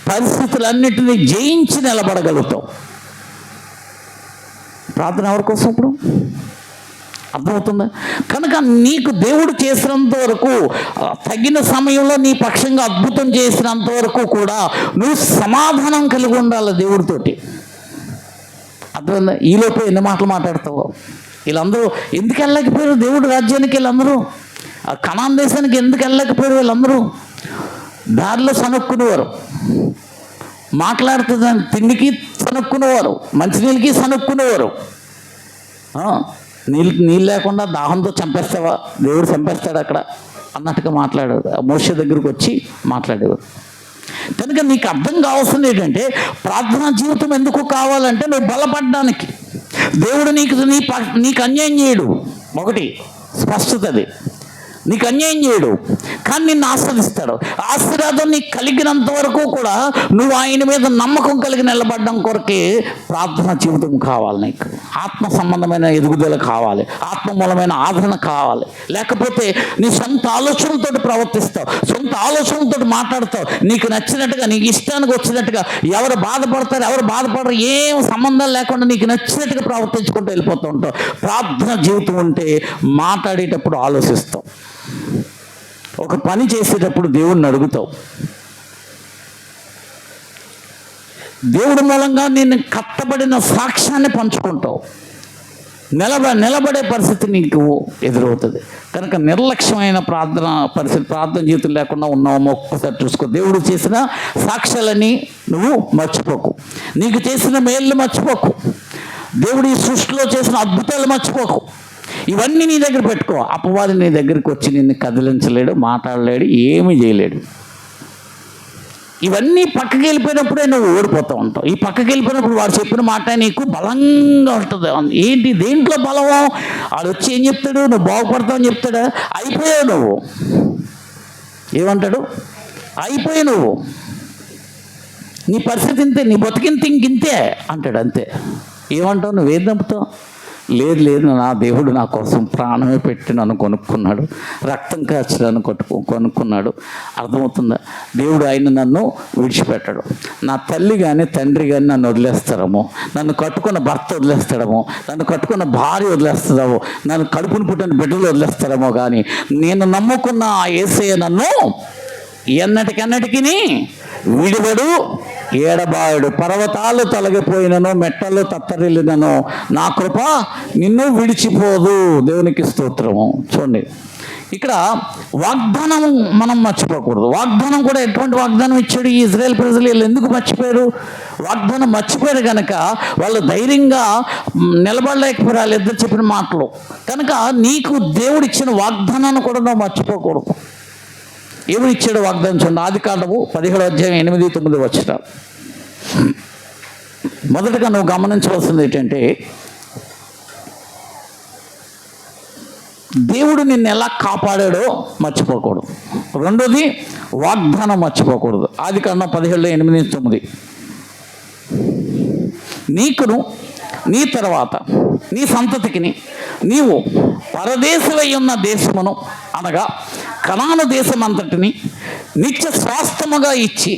పరిస్థితులన్నిటినీ జయించి నిలబడగలుగుతావు. ప్రార్థన ఎవరి కోసం ఇప్పుడు? అర్థమవుతుందా? కనుక నీకు దేవుడు చేసినంత వరకు, తగిన సమయంలో నీ పక్షంగా అద్భుతం చేసినంత వరకు కూడా నువ్వు సమాధానం కలిగి ఉండాలి దేవుడితోటి. అర్థమైందా? ఈలోపు ఎన్ని మాటలు మాట్లాడతావు? వీళ్ళందరూ ఎందుకు వెళ్ళలేకపోయారు దేవుడు రాజ్యానికి? వీళ్ళందరూ కనాన్ దేశానికి ఎందుకు వెళ్ళలేకపోయారు? వీళ్ళందరూ దారిలో సనుక్కునేవారు, మాట్లాడుతుందని తిండికి సనుక్కునేవారు, మంచినీళ్ళకి సనుక్కునేవారు. నీళ్ళు లేకుండా దాహంతో చంపేస్తావా? దేవుడు చంపేస్తాడు అక్కడ అన్నట్టుగా మాట్లాడాడు. మోషే దగ్గరకు వచ్చి మాట్లాడేవారు. కనుక నీకు అర్థం కావాల్సింది ఏంటంటే, ప్రార్థనా జీవితం ఎందుకు కావాలంటే నువ్వు బలపడడానికి. దేవుడు నీకు అన్యాయం చేయడు. ఒకటి స్పష్టత అది. నీకు అన్యాయం చేయడు, కానీ నిన్ను ఆస్వాదిస్తాడు. ఆశీర్వాదం నీకు కలిగినంత వరకు కూడా నువ్వు ఆయన మీద నమ్మకం కలిగి నిలబడడం కొరకే ప్రార్థన జీవితం కావాలి. నీకు ఆత్మ సంబంధమైన ఎదుగుదల కావాలి, ఆత్మ మూలమైన ఆదరణ కావాలి. లేకపోతే నీ సొంత ఆలోచనలతో ప్రవర్తిస్తావు, సొంత ఆలోచనలతో మాట్లాడతావు, నీకు నచ్చినట్టుగా, నీకు ఇష్టానికి వచ్చినట్టుగా, ఎవరు బాధపడతారు ఎవరు బాధపడరు ఏం సంబంధం లేకుండా నీకు నచ్చినట్టుగా ప్రవర్తించుకుంటూ వెళ్ళిపోతూ ఉంటావు. ప్రార్థన జీవితం ఉంటే మాట్లాడేటప్పుడు ఆలోచిస్తావు, ఒక పని చేసేటప్పుడు దేవుడిని అడుగుతావు, దేవుడి మూలంగా నేను కట్టబడిన సాక్ష్యాన్ని పంచుకుంటావు, నిలబడే పరిస్థితి నీకు ఎదురవుతుంది. కనుక నిర్లక్ష్యమైన ప్రార్థన జీవితం లేకుండా ఉన్నామో ఒక్కసారి చూసుకో. దేవుడు చేసిన సాక్ష్యాలని నువ్వు మర్చిపోకు, నీకు చేసిన మేళ్ళు మర్చిపోకు, దేవుడు ఈ సృష్టిలో చేసిన అద్భుతాలు మర్చిపోకు. ఇవన్నీ నీ దగ్గర పెట్టుకో. అపవాది నీ దగ్గరికి వచ్చి నిన్ను కదిలించలేడు, మాట్లాడలేడు, ఏమీ చేయలేడు. ఇవన్నీ పక్కకి వెళ్ళిపోయినప్పుడే నువ్వు ఓడిపోతూ ఉంటావు. ఈ పక్కకి వెళ్ళిపోయినప్పుడు వాడు చెప్పిన మాట నీకు బలంగా ఉంటుంది. ఏంటి దేంట్లో బలమో? వాడు వచ్చి ఏం చెప్తాడు? నువ్వు బాగుపడతావు అని చెప్తాడా? అయిపోయావు నువ్వు. ఏమంటాడు? అయిపోయావు నువ్వు, నీ పరిస్థితి ఇంతే, నీ బతికింత ఇంకింతే అంటాడు. అంతే. ఏమంటావు? నువ్వేం నమ్ముతావు? లేదు నా దేవుడు నా కోసం ప్రాణమే పెట్టి నన్ను కొనుక్కున్నాడు, రక్తం కాచి నన్ను కొనుక్కున్నాడు. అర్థమవుతుందా? దేవుడు ఆయన నన్ను విడిచిపెట్టాడు. నా తల్లి కానీ తండ్రి కానీ నన్ను వదిలేస్తాడేమో, నన్ను కట్టుకున్న భర్త వదిలేస్తాడేమో, నన్ను కట్టుకున్న భార్య వదిలేస్తాడేమో, నన్ను కడుపును పుట్టిన బిడ్డలు వదిలేస్తాడేమో, కానీ నేను నమ్ముకున్న ఆ యేసయ్య నన్ను ఎన్నటికీ విడివడు, ఏడబాయుడు. పర్వతాలు తొలగిపోయినను, మెట్టలు తత్తరిల్లినను, నా కృప నిన్ను విడిచిపోదు. దేవునికి స్తోత్రము. చూడండి, ఇక్కడ వాగ్దానం మనం మర్చిపోకూడదు. వాగ్దానం కూడా ఎటువంటి వాగ్దానం ఇచ్చాడు? ఈ ఇజ్రాయేల్ ప్రజలు వీళ్ళు ఎందుకు మర్చిపోయారు? వాగ్దానం మర్చిపోయారు కనుక వాళ్ళు ధైర్యంగా నిలబడలేకపోయారు వాళ్ళిద్దరు చెప్పిన మాటలు. కనుక నీకు దేవుడు ఇచ్చిన వాగ్దానాన్ని కూడా నువ్వు మర్చిపోకూడదు. ఏమి ఇచ్చాడు వాగ్దానం? చూడండి, ఆదికాండము 17:8-9 వచనాలు. మొదటగా నువ్వు గమనించవలసింది ఏంటంటే, దేవుడు నిన్ను ఎలా కాపాడాడో మర్చిపోకూడదు. రెండోది, వాగ్దానం మర్చిపోకూడదు. ఆదికాండం 17:8-9. నీకును నీ తర్వాత నీ సంతతికిని నీవు పరదేశులై ఉన్న దేశమును, అనగా కనాను దేశం అంతటిని నిత్య స్వాస్థ్యముగా ఇచ్చి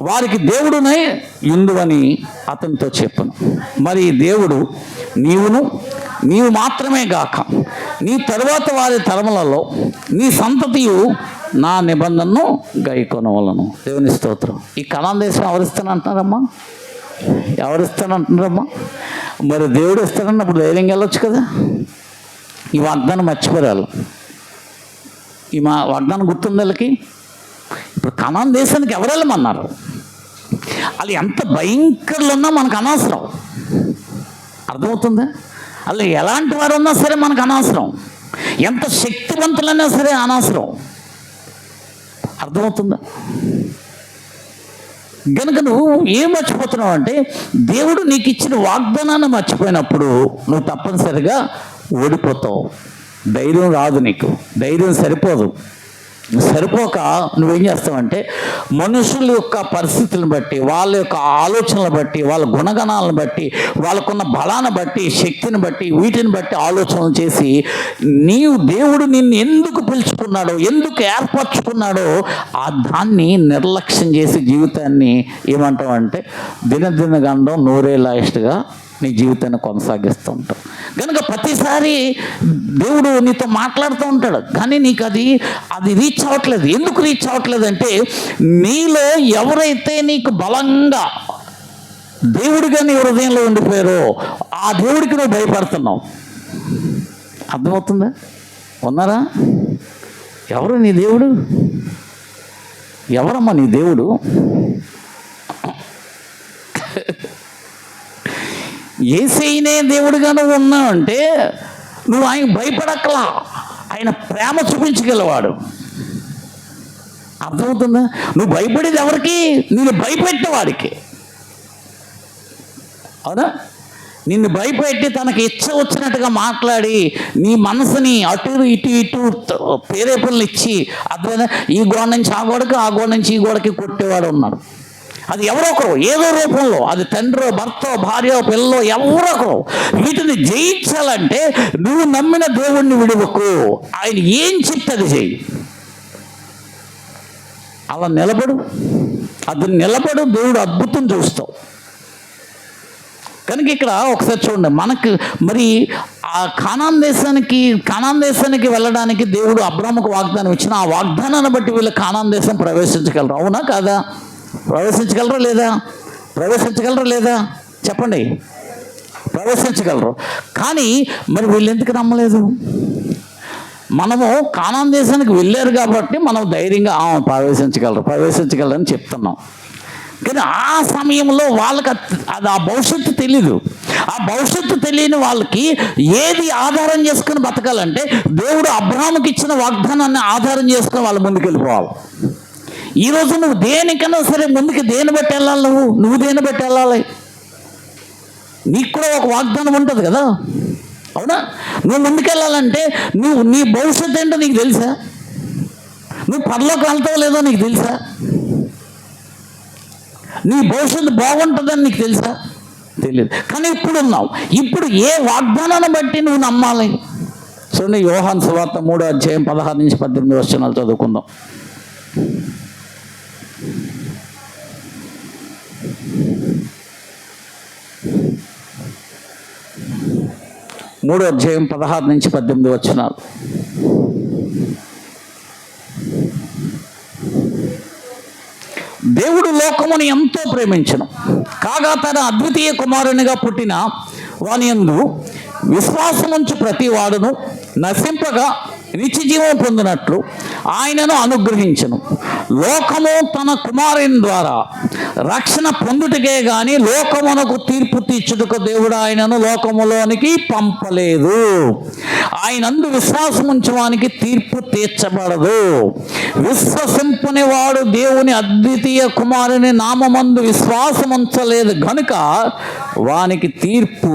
వారికి దేవుడునై యుందువని అతనితో చెప్పను. మరి దేవుడు నీవు మాత్రమే గాక నీ తరువాత వారి తరములలో నీ సంతతియు నా నిబంధనను గైకొనవలను. దేవుని స్తోత్రం. ఈ కనాను దేశం ఎవరిస్తానంటున్నారమ్మా? ఎవరిస్తానంటున్నారమ్మా? మరి దేవుడు ఇస్తానన్నప్పుడు ధైర్యంగా వెళ్ళొచ్చు కదా. ఈ వాగ్దానం మర్చిపోయారు. ఈ వాగ్దానం గుర్తుంది వాళ్ళకి. ఇప్పుడు కనాను దేశానికి ఎవరు వెళ్ళమన్నారు? వాళ్ళు ఎంత భయంకరులు ఉన్నా మనకు అనవసరం. అర్థమవుతుందా? వాళ్ళు ఎలాంటి వారు ఉన్నా సరే మనకు అనవసరం, ఎంత శక్తివంతులైనా సరే అనవసరం. అర్థమవుతుందా? గనుక నువ్వు ఏం మర్చిపోతున్నావు అంటే, దేవుడు నీకు ఇచ్చిన వాగ్దానాన్ని మర్చిపోయినప్పుడు నువ్వు తప్పనిసరిగా ఓడిపోతావు. ధైర్యం రాదు, నీకు ధైర్యం సరిపోదు. సరిపోక నువ్వేం చేస్తావంటే, మనుషుల యొక్క పరిస్థితులను బట్టి, వాళ్ళ యొక్క ఆలోచనలు బట్టి, వాళ్ళ గుణగణాలను బట్టి, వాళ్ళకున్న బలాన్ని బట్టి, శక్తిని బట్టి, వీటిని బట్టి ఆలోచనలు చేసి దేవుడు నిన్ను ఎందుకు పిలుచుకున్నాడో, ఎందుకు ఏర్పరచుకున్నాడో ఆ దాన్ని నిర్లక్ష్యం చేసి జీవితాన్ని ఏమంటావంటే దినదినగండం నూరేలాయిస్ట్గా నీ జీవితాన్ని కొనసాగిస్తూ ఉంటావు. కనుక ప్రతిసారి దేవుడు నీతో మాట్లాడుతూ ఉంటాడు, కానీ నీకు అది రీచ్ అవ్వట్లేదు. ఎందుకు రీచ్ అవ్వట్లేదు అంటే, నీలో ఎవరైతే నీకు బలంగా దేవుడిగా నీ హృదయంలో ఉండిపోయారో ఆ దేవుడికి నువ్వు భయపడుతున్నావు. అర్థమవుతుందా? ఉన్నారా? ఎవరు నీ దేవుడు? ఎవరమ్మా నీ దేవుడు? యేసయ్యనే దేవుడిగా నువ్వు ఉన్నావంటే నువ్వు ఆయన భయపడక్కలా, ఆయన ప్రేమ చూపించగలవాడు. అర్థమవుతుందా? నువ్వు భయపడేది ఎవరికి? నేను భయపెట్టేవాడికి. అవునా? నిన్ను భయపెట్టి తనకి ఇచ్చ వచ్చినట్టుగా మాట్లాడి నీ మనసుని అటు ఇటు ప్రేరేపణలు ఇచ్చి అర్థమైనా ఈ గోడ నుంచి ఆ గోడకి, ఆ గోడ నుంచి ఈ గోడకి కొట్టేవాడు ఉన్నాడు. అది ఎవరో ఒకరు, ఏదో రూపంలో, అది తండ్రో, భర్తో, భార్యో, పిల్లో, ఎవరో ఒకరు. వీటిని జయించాలంటే నువ్వు నమ్మిన దేవుణ్ణి విడువకు. ఆయన ఏం చెప్తే అది చెయ్యి. అలా నిలబడు, అది నిలబడు, దేవుడు అద్భుతం చూస్తావు. కనుక ఇక్కడ ఒకసారి చూడండి, మనకు మరి ఆ కానాన్ దేశానికి వెళ్ళడానికి దేవుడు అబ్రాహాముకు వాగ్దానం ఇచ్చిన ఆ వాగ్దానాన్ని బట్టి వీళ్ళు కానాన్ దేశం ప్రవేశించగలరు. అవునా కాదా? ప్రవేశించగలరా లేదా చెప్పండి. ప్రవేశించగలరు. కానీ మరి వీళ్ళు ఎందుకు నమ్మలేదు? మనము కానాన్ దేశానికి వెళ్ళారు కాబట్టి మనం ధైర్యంగా ప్రవేశించగలరని చెప్తున్నాం. కానీ ఆ సమయంలో వాళ్ళకి అది ఆ భవిష్యత్తు తెలీదు. ఆ భవిష్యత్తు తెలియని వాళ్ళకి ఏది ఆధారం చేసుకుని బతకాలంటే దేవుడు అబ్రాహాముకి ఇచ్చిన వాగ్దానాన్ని ఆధారం చేసుకుని వాళ్ళ ముందుకు వెళ్ళిపోవాలి. ఈరోజు నువ్వు దేనికైనా సరే ముందుకు దేని బట్టి వెళ్ళాలి? నువ్వు దేని బట్టి వెళ్ళాలి? నీకు కూడా ఒక వాగ్దానం ఉంటుంది కదా, అవునా? నువ్వు ముందుకెళ్ళాలంటే నీ భవిష్యత్తు ఏంటో నీకు తెలుసా? నువ్వు పరలోకి వెళ్తావో లేదో నీకు తెలుసా? నీ భవిష్యత్తు బాగుంటుందని నీకు తెలుసా? తెలియదు. కానీ ఇప్పుడు ఏ వాగ్దానాన్ని బట్టి నువ్వు నమ్మాలి? చూడండి, యోహాను సువార్త 3:16-18 చదువుకుందాం. 3:16-18. దేవుడు లోకమును ఎంతో ప్రేమించెను, కాగా తన అద్వితీయ కుమారునిగా పుట్టిన వాని యందు విశ్వాసముంచు ప్రతి వాడును నశింపగా నిత్యజీవం పొందినట్లు ఆయనను అనుగ్రహించెను. లోకము తన కుమారుని ద్వారా రక్షణ పొందుటకే గాని లోకమునకు తీర్పు తీర్చుటకు దేవుడు ఆయనను లోకములోనికి పంపలేదు. ఆయనందు విశ్వాసముంచువానికి తీర్పు తీర్చబడదు. విశ్వసింపుని వాడు దేవుని అద్వితీయ కుమారుని నామమందు విశ్వాసముంచలేదు గనుక వానికి తీర్పు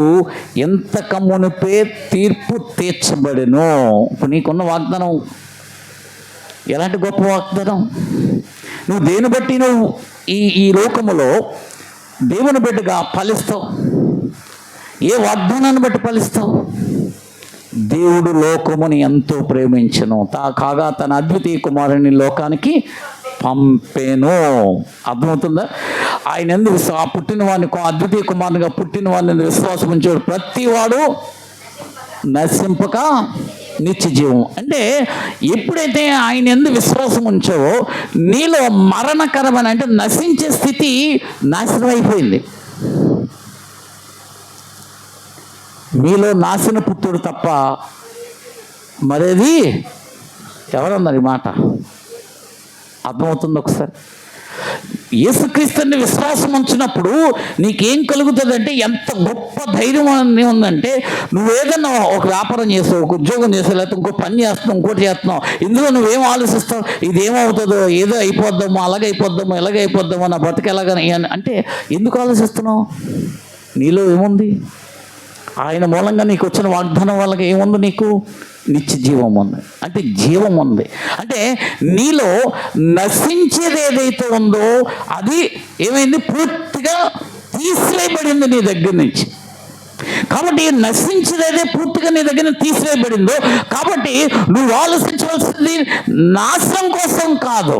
ఎంతక మునిపే తీర్పు తీర్చబడెను. ఇప్పుడు నీకున్న వాగ్దానం ఎలాంటి గొప్ప వాగ్దానం! నువ్వు దేని బట్టి నువ్వు ఈ లోకములో దేవుని బిడ్డగా ఫలిస్తావు? ఏ వాగ్దానాన్ని బట్టి ఫలిస్తావు? దేవుడు లోకముని ఎంతో ప్రేమించెను, కాగా తన అద్వితీయ కుమారుని లోకానికి పంపెను. అర్థమవుతుందా? ఆయన ఎందుకు ఆ పుట్టిన వాడిని, అద్వితీయ కుమారునిగా పుట్టిన వాడిని విశ్వాసం ఉంచాడు ప్రతి వాడు నశింపక నిత్య జీవం. అంటే ఎప్పుడైతే ఆయన ఎందుకు విశ్వాసం ఉంచావో నీలో మరణకరమైన అంటే నశించే స్థితి నాశనం అయిపోయింది. మీలో నాశన పుత్రుడు తప్ప మరేది ఎవరన్నారు ఈ మాట? అర్థమవుతుంది? ఒకసారి యేసుక్రీస్తుని విశ్వాసం ఉంచినప్పుడు నీకేం కలుగుతుందంటే, ఎంత గొప్ప ధైర్యం ఉందంటే, నువ్వేదన్నా ఒక వ్యాపారం చేస్తావు, ఒక ఉద్యోగం చేస్తావు, లేకపోతే ఇంకో పని చేస్తున్నావు, ఇంకోటి చేస్తున్నావు, ఇందులో నువ్వేం ఆలోచిస్తావు? ఇదేమవుతుందో, ఏదో అయిపోద్దామో, అలాగైపోద్దామో, ఎలాగైపోద్దామో, నా బతుకు ఎలాగని అంటే ఎందుకు ఆలోచిస్తున్నావు? నీలో ఏముంది? ఆయన మూలంగా నీకు వచ్చిన వాగ్దానం వల్ల ఏముంది? నీకు నిత్య జీవం ఉంది. అంటే జీవం ఉంది అంటే నీలో నశించేది ఏదైతే ఉందో అది ఏమైంది? పూర్తిగా తీసివేయబడింది నీ దగ్గర నుంచి. కాబట్టి నశించేదే పూర్తిగా నీ దగ్గర తీసివేయబడిందో కాబట్టి నువ్వు ఆలోచించవలసింది నాశనం కోసం కాదు.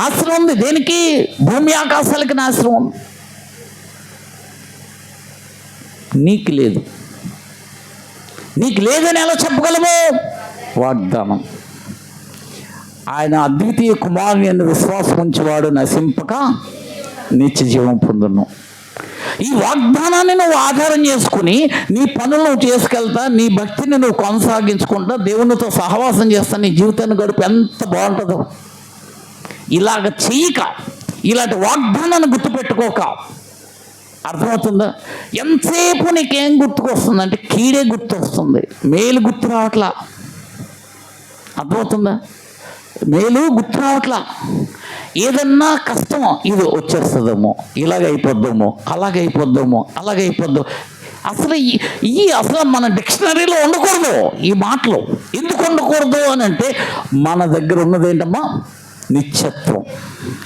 నాశనం ఉంది దేనికి? భూమి ఆకాశాలకి నాశనం ఉంది. నీకు లేదు. నీకు లేదని ఎలా చెప్పగలము? వాగ్దానం. ఆయన అద్వితీయ కుమారుని యందు విశ్వాసం ఉంచేవాడు నశింపక నిత్య జీవం పొందును. ఈ వాగ్దానాన్ని నువ్వు ఆధారం చేసుకుని నీ పనులు నువ్వు చేసుకెళ్తా, నీ భక్తిని నువ్వు కొనసాగించుకుంటా, దేవునితో సహవాసం చేస్తా, నీ జీవితాన్ని గడుపు ఎంత బాగుంటుందో. ఇలాగ చెయ్యక, ఇలాంటి వాగ్దానాన్ని గుర్తుపెట్టుకోక, అర్థమవుతుందా? ఎంతసేపు నీకేం గుర్తుకొస్తుంది అంటే కీడే గుర్తొస్తుంది, మేలు గుర్తు రావట్లా. అర్థమవుతుందా? మేలు గుర్తు రావట్లా. ఏదన్నా కష్టం ఇది వచ్చేస్తుందేమో, ఇలాగైపోద్దామో, అలాగైపోద్దాం. అసలు అసలు మన డిక్షనరీలో ఉండకూడదు ఈ మాటలు. ఎందుకు ఉండకూడదు అని అంటే మన దగ్గర ఉన్నది ఏంటమ్మా? నిత్యత్వం.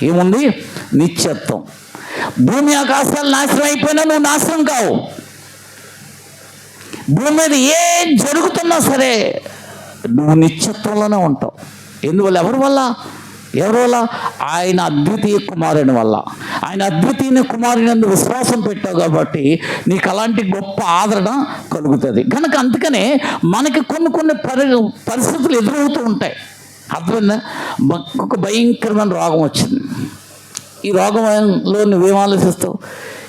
ఏముంది? నిత్యత్వం. భూమి ఆకాశాలు నాశనం అయిపోయినా నువ్వు నాశనం కావు. భూమి మీద ఏం జరుగుతున్నా సరే నువ్వు నిత్యత్వంలోనే ఉంటావు. ఎందువల్ల? ఎవరి వల్ల? ఆయన అద్వితీయ కుమారుని వల్ల. ఆయన అద్వితీయ కుమారుని విశ్వాసం పెట్టావు కాబట్టి నీకు అలాంటి గొప్ప ఆదరణ కలుగుతుంది. కనుక అందుకనే మనకి కొన్ని పరిస్థితులు ఎదురవుతూ ఉంటాయి. అర్థమైందా? ఒక భయంకరమైన రోగం వచ్చింది. ఈ రోగంలో నువ్వేం ఆలోచిస్తావు?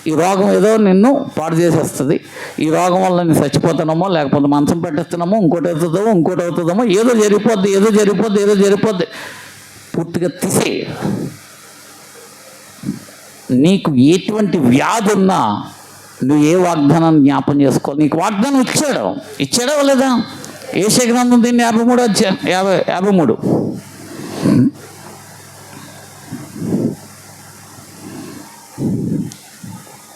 ఈ రోగం ఏదో నిన్ను పాడు చేసేస్తుంది, ఈ రోగం వల్ల నేను చచ్చిపోతున్నామో, లేకపోతే మంచం పెట్టేస్తున్నామో, ఇంకోటి అవుతుందేమో, ఏదో జరిగిపోద్ది. పూర్తిగా తీసే. నీకు ఎటువంటి వ్యాధి ఉన్నా నువ్వు ఏ వాగ్దానాన్ని జ్ఞాపం చేసుకో. నీకు వాగ్దానం ఇచ్చాడా లేదా? యెషయా గ్రంథం 53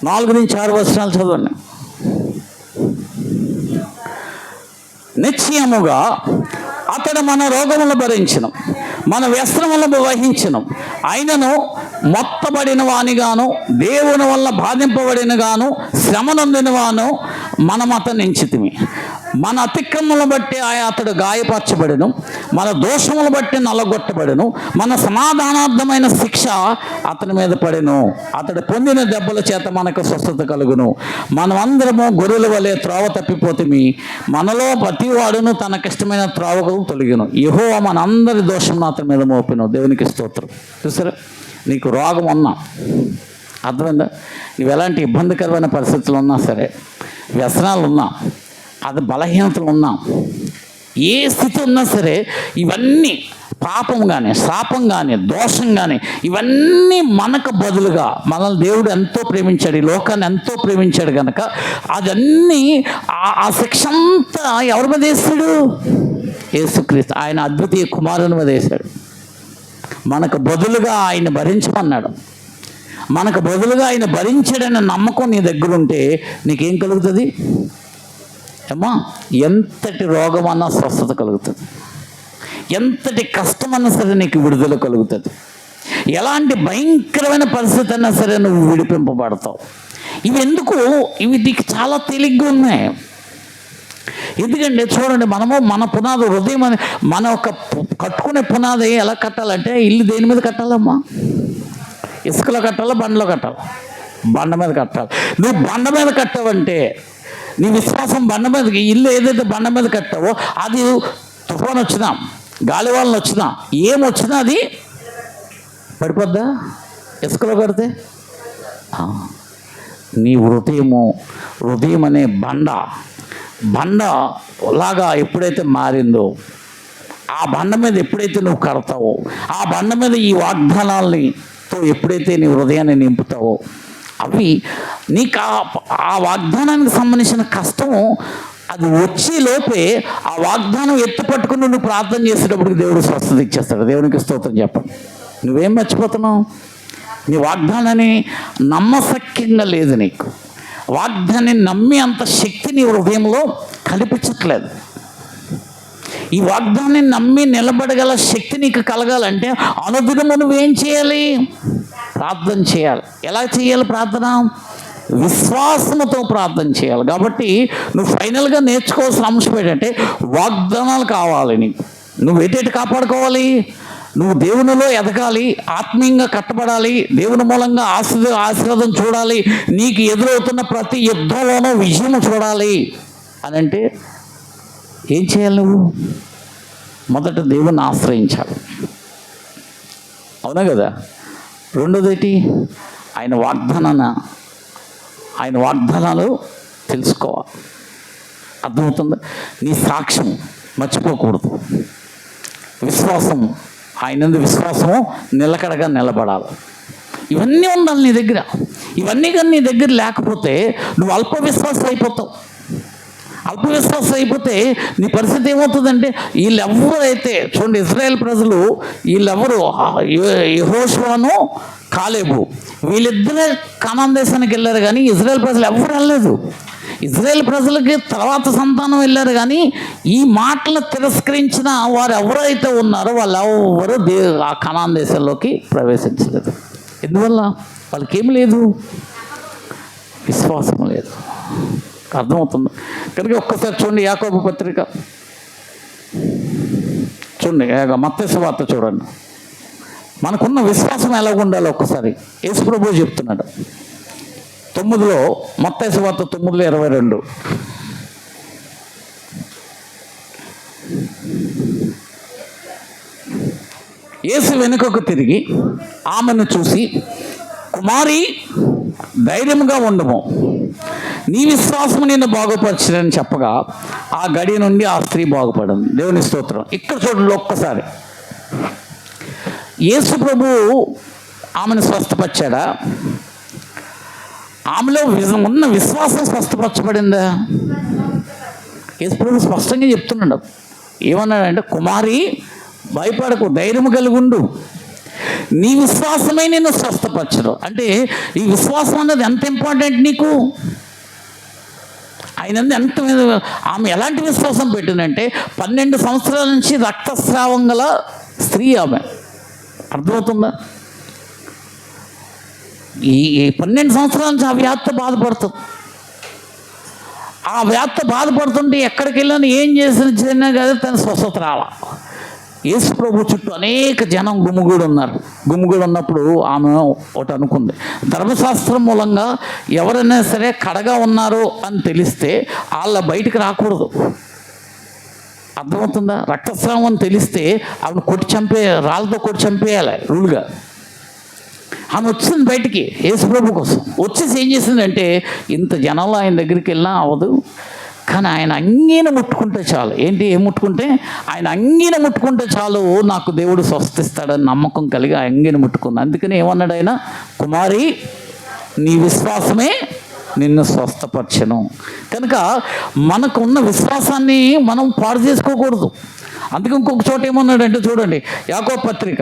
4-6 వచనాలు చదవండి. నిశ్చయముగా అతడు మన రోగములను భరించెను, మన వ్యసనములను వహించెను. అయినను మొత్తబడిన వానిగాను, దేవుని వల్ల బాధింపబడిన గాను, శ్రమనొందిన వాను మనం అతన్ని ఎంచితిమి. మన అతిక్రమములను బట్టి అతడు గాయపరచబడెను, మన దోషములను బట్టి నల్లగొట్టబడెను. మన సమాధానార్థమైన శిక్ష అతని మీద పడెను, అతడు పొందిన దెబ్బల చేత మనకు స్వస్థత కలుగును. మనమందరము గొర్రెల వలె త్రోవ తప్పిపోతిమి, మనలో ప్రతివాడును తనకిష్టమైన త్రోవకు తొలగిను. యెహోవా మనందరి దోషం అతని మీద మోపెను. దేవునికి స్తోత్రం. చూసారా? నీకు రోగం ఉన్నా, అర్థమైందా? నువ్వు ఎలాంటి ఇబ్బందికరమైన పరిస్థితులు ఉన్నా సరే, వ్యసనాలు ఉన్నా, అది బలహీనతలు ఉన్నా, ఏ స్థితి ఉన్నా సరే, ఇవన్నీ పాపం కానీ, శాపం కానీ, దోషం కానీ, ఇవన్నీ మనకు బదులుగా మనల్ని దేవుడు ఎంతో ప్రేమించాడు, ఈ లోకాన్ని ఎంతో ప్రేమించాడు కనుక అదన్నీ ఆ శిక్ష అంతా ఎవరి మీద వేస్తాడు? యేసుక్రీస్తు ఆయన అద్వితీయ కుమారుని మీద వేశాడు. మనకు బదులుగా ఆయన భరించమన్నాడు. మనకు బదులుగా ఆయన భరించాడనే నమ్మకం నీ దగ్గర ఉంటే నీకేం కలుగుతుంది అమ్మా? ఎంతటి రోగమన్నా స్వస్థత కలుగుతుంది, ఎంతటి కష్టమన్నా సరే నీకు విడుదల కలుగుతుంది, ఎలాంటి భయంకరమైన పరిస్థితి అయినా సరే నువ్వు విడిపింపబడతావు. ఇవి ఎందుకు? ఇవి నీకు చాలా తేలిగ్గా ఉన్నాయి. ఎందుకంటే చూడండి, మనము మన పునాది హృదయం అని మన ఒక కట్టుకునే పునాది ఎలా కట్టాలంటే, ఇల్లు దేని మీద కట్టాలమ్మా? ఇసుకలో కట్టాలా? బండలో కట్టాలి? బండ మీద కట్టాలి. నువ్వు బండ మీద కట్టావంటే నీ విశ్వాసం బండ మీద, ఇల్లు ఏదైతే బండ మీద కట్టావో అది తుఫాన్ వచ్చినా, గాలివానలు వచ్చినా, ఏమొచ్చినా అది పడిపోద్దా? ఇసుకలో కడితే నీ హృదయం అనే బండ లాగా ఎప్పుడైతే మారిందో, ఆ బండ మీద ఎప్పుడైతే నువ్వు కడతావో, ఆ బండ మీద ఈ వాగ్దానాలతో ఎప్పుడైతే నీ హృదయాన్ని నింపుతావో, అవి నీకు ఆ వాగ్దానానికి సంబంధించిన కష్టము అది వచ్చే లోపే ఆ వాగ్దానం ఎత్తుపట్టుకుని నువ్వు ప్రార్థన చేసేటప్పుడు దేవుడు స్వస్థత ఇచ్చేస్తాడు. దేవునికి స్తోత్రం చెప్పండి. నువ్వేం మర్చిపోతున్నావు? నీ వాగ్దానాన్ని నమ్మశక్యంగా లేదు. నీకు వాగ్దాన్ని నమ్మి అంత శక్తి నీ హృదయంలో కల్పించట్లేదు. ఈ వాగ్దాన్ని నమ్మి నిలబడగల శక్తి నీకు కలగాలంటే అనుదినము నువ్వేం చేయాలి? ప్రార్థన చేయాలి. ఎలా చేయాలి ప్రార్థన? విశ్వాసముతో ప్రార్థన చేయాలి. కాబట్టి నువ్వు ఫైనల్గా నేర్చుకోవాల్సిన అంశం ఏంటంటే వాగ్దానాలు కావాలి. నువ్వు ఎటు కాపాడుకోవాలి? నువ్వు దేవునిలో ఎదగాలి, ఆత్మీయంగా కట్టబడాలి, దేవుని మూలంగా ఆశీర్వాదం చూడాలి, నీకు ఎదురవుతున్న ప్రతి యుద్ధంలోనూ విజయం చూడాలి అని అంటే ఏం చేయాలి? నువ్వు మొదట దేవుని ఆశ్రయించాలి. అవునా కదా? రెండోది ఆయన వాగ్దానాలు తెలుసుకోవాలి. అర్థమవుతుందా? నీ సాక్ష్యం మర్చిపోకూడదు. ఆయన విశ్వాసము నిలకడగా నిలబడాలి. ఇవన్నీ ఉండాలి నీ దగ్గర. ఇవన్నీ కానీ నీ దగ్గర లేకపోతే నువ్వు అల్ప విశ్వాసం అయిపోతావు. అల్ప విశ్వాసం అయిపోతే నీ పరిస్థితి ఏమవుతుందంటే, వీళ్ళెవరైతే చూడండి, ఇజ్రాయేల్ ప్రజలు వీళ్ళెవరు, యెహోషువను కాలేబు, వీళ్ళిద్దరే కనాన్ దేశానికి వెళ్ళారు, కానీ ఇజ్రాయేల్ ప్రజలు ఎవరు వెళ్ళలేదు. ఇజ్రాయేల్ ప్రజలకి తర్వాత సంతానం వెళ్ళారు, కానీ ఈ మాటలు తిరస్కరించిన వారు ఎవరైతే ఉన్నారో వాళ్ళు ఎవరు ఆ కనాన్ దేశంలోకి ప్రవేశించలేదు. ఎందువల్ల? వాళ్ళకి ఏం లేదు, విశ్వాసం లేదు. అర్థమవుతుంది కనుక ఒక్కసారి చూడండి యాకోబు పత్రిక, చూడండి మత్తయి సువార్త చూడండి. మనకున్న విశ్వాసం ఎలా ఉండాలో ఒక్కసారి యేసు ప్రభువు చెప్తున్నాడు 9లో, మత్తయి సువార్త 9:22. యేసు వెనుకకు తిరిగి ఆమెను చూసి, కుమారి ధైర్యంగా ఉండము, నీ విశ్వాసము నిన్ను బాగుపరచదని చెప్పగా ఆ గడి నుండి ఆ స్త్రీ బాగుపడింది. దేవుని స్తోత్రం. ఇక్కడ చూడండి ఒక్కసారి, యేసు ప్రభువు ఆమెను స్వస్థపరిచాడా? ఆమెలో ఉన్న విశ్వాసం స్వస్థపరచబడిందా? యేసు ప్రభు స్పష్టంగా చెప్తున్నాడు. ఏమన్నాడంటే, కుమారి భయపడకు, ధైర్యం కలిగుండు, నీ విశ్వాసమే నేను స్వస్థపరచడు. అంటే ఈ విశ్వాసం అన్నది ఎంత ఇంపార్టెంట్ నీకు. ఆయన ఎంత, ఆమె ఎలాంటి విశ్వాసం పెట్టిందంటే 12 సంవత్సరాల నుంచి రక్తస్రావం గల స్త్రీ ఆమె. అర్థమవుతుందా? ఈ 12 సంవత్సరాల నుంచి ఆ వ్యాధితో బాధపడుతుంది. ఆ వ్యాధితో బాధపడుతుంటే ఎక్కడికి వెళ్ళినా ఏం చేసినా కదా తన స్వస్థత రాల. యేసు ప్రభు చుట్టూ అనేక జనం గుమిగూడి ఉన్నారు. గుమిగూడి ఉన్నప్పుడు ఆమె ఒకటి అనుకుంది, ధర్మశాస్త్రం మూలంగా ఎవరైనా సరే కడగా ఉన్నారు అని తెలిస్తే వాళ్ళ బయటికి రాకూడదు. అర్థమవుతుందా? రక్తస్రావం అని తెలిస్తే ఆమెను రాళ్ళతో కొట్టి చంపేయాలి రూల్గా. ఆమె వచ్చింది బయటికి యేసు ప్రభు కోసం. వచ్చేసి ఏం చేసిందంటే, ఇంత జనంలో ఆయన దగ్గరికి వెళ్ళినా అవ్వదు, కానీ ఆయన అంగీన ముట్టుకుంటే చాలు. ఏంటి, ఏం ముట్టుకుంటే? ఆయన అంగీన ముట్టుకుంటే చాలు, నాకు దేవుడు స్వస్థిస్తాడని నమ్మకం కలిగి ఆ అంగీన ముట్టుకుంది. అందుకని ఏమన్నాడు ఆయన, కుమారి నీ విశ్వాసమే నిన్ను స్వస్థపరచెను. కనుక మనకు ఉన్న విశ్వాసాన్ని మనం పాడు చేసుకోకూడదు. అందుకే ఇంకొక చోట ఏమన్నాడంటే చూడండి, యాకోబు పత్రిక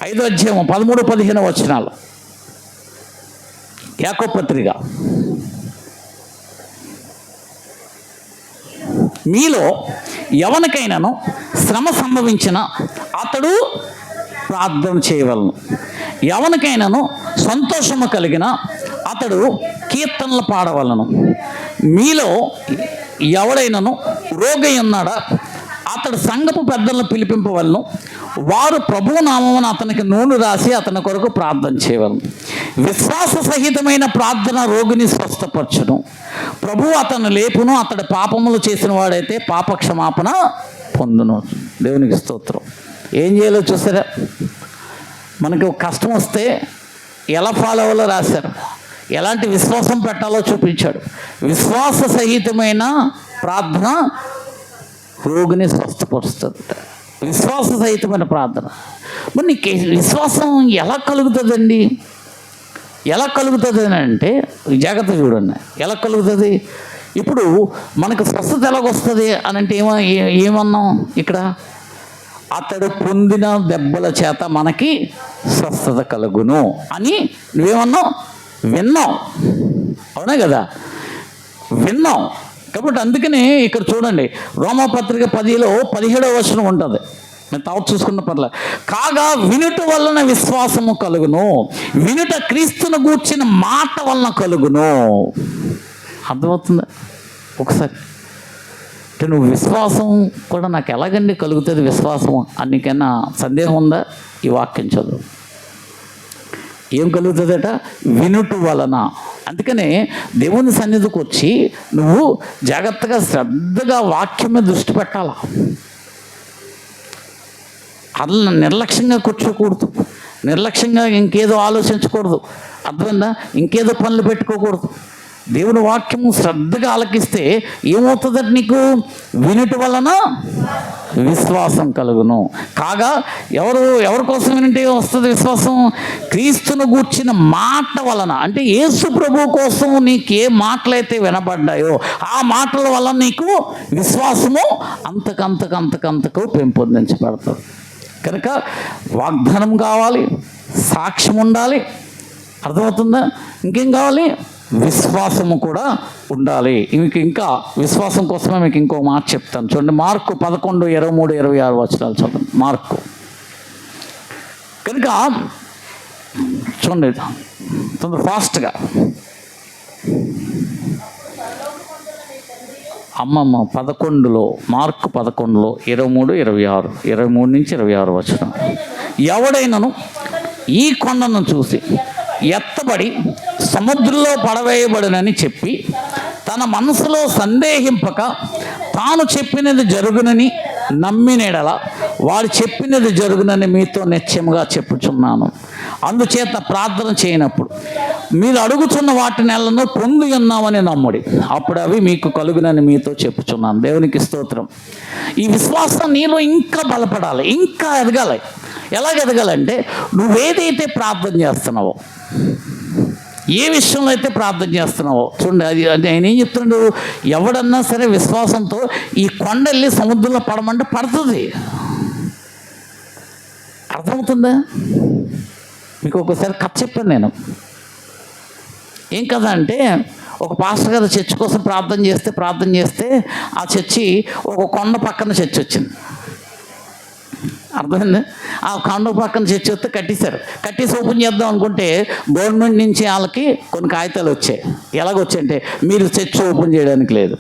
5వ అధ్యాయం 13-15 వచనాలు. యాకోబు పత్రిక, మీలో ఎవరికైనాను శ్రమ సంభవించిన అతడు ప్రార్థన చేయవలను, ఎవరికైనాను సంతోషము కలిగిన అతడు కీర్తనలు పాడవలను, మీలో ఎవడైనాను రోగి ఉన్నాడా అతడు సంఘపు పెద్దలను పిలిపింపవలను, వారు ప్రభువు నామమున అతనికి నూనె రాసి అతని కొరకు ప్రార్థన చేయవలను. విశ్వాస సహితమైన ప్రార్థన రోగిని స్వస్థపరచును, ప్రభువు అతను లేపును, అతడు పాపములు చేసిన వాడైతే పాప క్షమాపణ పొందును. దేవునికి స్తోత్రం. ఏం చేయాలో చూసారా? మనకి ఒక కష్టం వస్తే ఎలా ఫాలో అవ్వాలో రాశారు, ఎలాంటి విశ్వాసం పెట్టాలో చూపించాడు. విశ్వాస సహితమైన ప్రార్థన రోగిని స్వస్థపరుస్తుంది. విశ్వాస సహితమైన ప్రార్థన. మరి నీకు విశ్వాసం ఎలా కలుగుతుందండి? ఎలా కలుగుతుంది అని అంటే జాగ్రత్త చూడండి, ఎలా కలుగుతుంది. ఇప్పుడు మనకు స్వస్థత ఎలాగొస్తుంది అని అంటే ఏమన్నాం ఇక్కడ, అతడు పొందిన దెబ్బల చేత మనకి స్వస్థత కలుగును అని నువ్వేమన్నావు, విన్నావు. అవునా కదా, విన్నాం. కాబట్టి అందుకని ఇక్కడ చూడండి, రోమాపత్రిక 10:17 వచనం ఉంటుంది. నేను తావు చూసుకున్న పర్లే. కాగా వినుట వలన విశ్వాసము కలుగును, వినుట క్రీస్తును గూర్చిన మాట వలన కలుగును. అర్థమవుతుందా? ఒకసారి అంటే నువ్వు విశ్వాసం కూడా నాకు ఎలాగండి కలుగుతుంది విశ్వాసం అన్నికైనా సందేహం ఉందా? ఈ వాక్యం చదువు. ఏం కలుగుతుందట? వినుట వలన. అందుకనే దేవుని సన్నిధికి వచ్చి నువ్వు జాగ్రత్తగా శ్రద్ధగా వాక్యం మీద దృష్టి పెట్టాలా. అలా నిర్లక్ష్యంగా కూర్చోకూడదు, నిర్లక్ష్యంగా ఇంకేదో ఆలోచించకూడదు. అర్థమైందా? ఇంకేదో పనులు పెట్టుకోకూడదు. దేవుని వాక్యము శ్రద్ధగా ఆలకిస్తే ఏమవుతుందంటే నీకు వినుట వలన విశ్వాసం కలుగును. కాగా ఎవరి కోసం వింటే వస్తుంది విశ్వాసం? క్రీస్తును గూర్చిన మాట వలన. అంటే యేసు ప్రభు కోసం నీకు ఏ మాటలైతే వినబడ్డాయో ఆ మాటల వల్ల నీకు విశ్వాసము అంతకంతకు పెంపొందించబడుతుంది. కనుక వాగ్దానం కావాలి, సాక్ష్యం ఉండాలి, అర్థమవుతుందా? ఇంకేం కావాలి? విశ్వాసము కూడా ఉండాలి. ఇంకా విశ్వాసం కోసమే మీకు ఇంకో మాట చెప్తాను. చూడండి, మార్కు 11:23-26 వచనాలు చూడండి. మార్కు. కనుక చూడండి తొందర ఫాస్ట్గా. అమ్మమ్మ 11లో, మార్కు 11లో 23-26, 23-26 వచనం. ఎవడైనను ఈ కొండను చూసి ఎత్తబడి సముద్రంలో పడవేయబడునని చెప్పి తన మనసులో సందేహింపక తాను చెప్పినది జరుగునని నమ్మినెడల వాడు చెప్పినది జరుగునని మీతో నిశ్చయముగా చెప్పుచున్నాను. అందుచేత ప్రార్థన చేయనప్పుడు మీరు అడుగుతున్న వాటిని ఎల్లను పొంది ఉన్నామని నమ్ముడి, అప్పుడు అవి మీకు కలుగునని మీతో చెప్పుచున్నాను. దేవునికి స్తోత్రం. ఈ విశ్వాసం నీలో ఇంకా బలపడాలి, ఇంకా ఎదగాలి. ఎలాగ ఎదగాలంటే నువ్వేదైతే ప్రార్థన చేస్తున్నావో, ఏ విషయంలో అయితే ప్రార్థన చేస్తున్నావో చూడండి. అది ఆయన ఏం చెప్తున్నాడు? ఎవడన్నా సరే విశ్వాసంతో ఈ కొండ వెళ్ళి సముద్రంలో పడమంటే పడుతుంది. అర్థమవుతుందా? మీకు ఒకసారి కథ చెప్పాను నేను. ఏం కథ అంటే, ఒక పాస్టర్ గారు చర్చి కోసం ప్రార్థన చేస్తే ఆ చర్చి ఒక కొండ పక్కన చర్చి వచ్చింది. అర్థమైంది? ఆ కొండ పక్కన చర్చి వస్తే కట్టేసి ఓపెన్ చేద్దాం అనుకుంటే గవర్నమెంట్ నుంచి వాళ్ళకి కొన్ని కాగితాలు వచ్చాయి. ఎలాగొచ్చాయంటే, మీరు చర్చి ఓపెన్ చేయడానికి లేదు,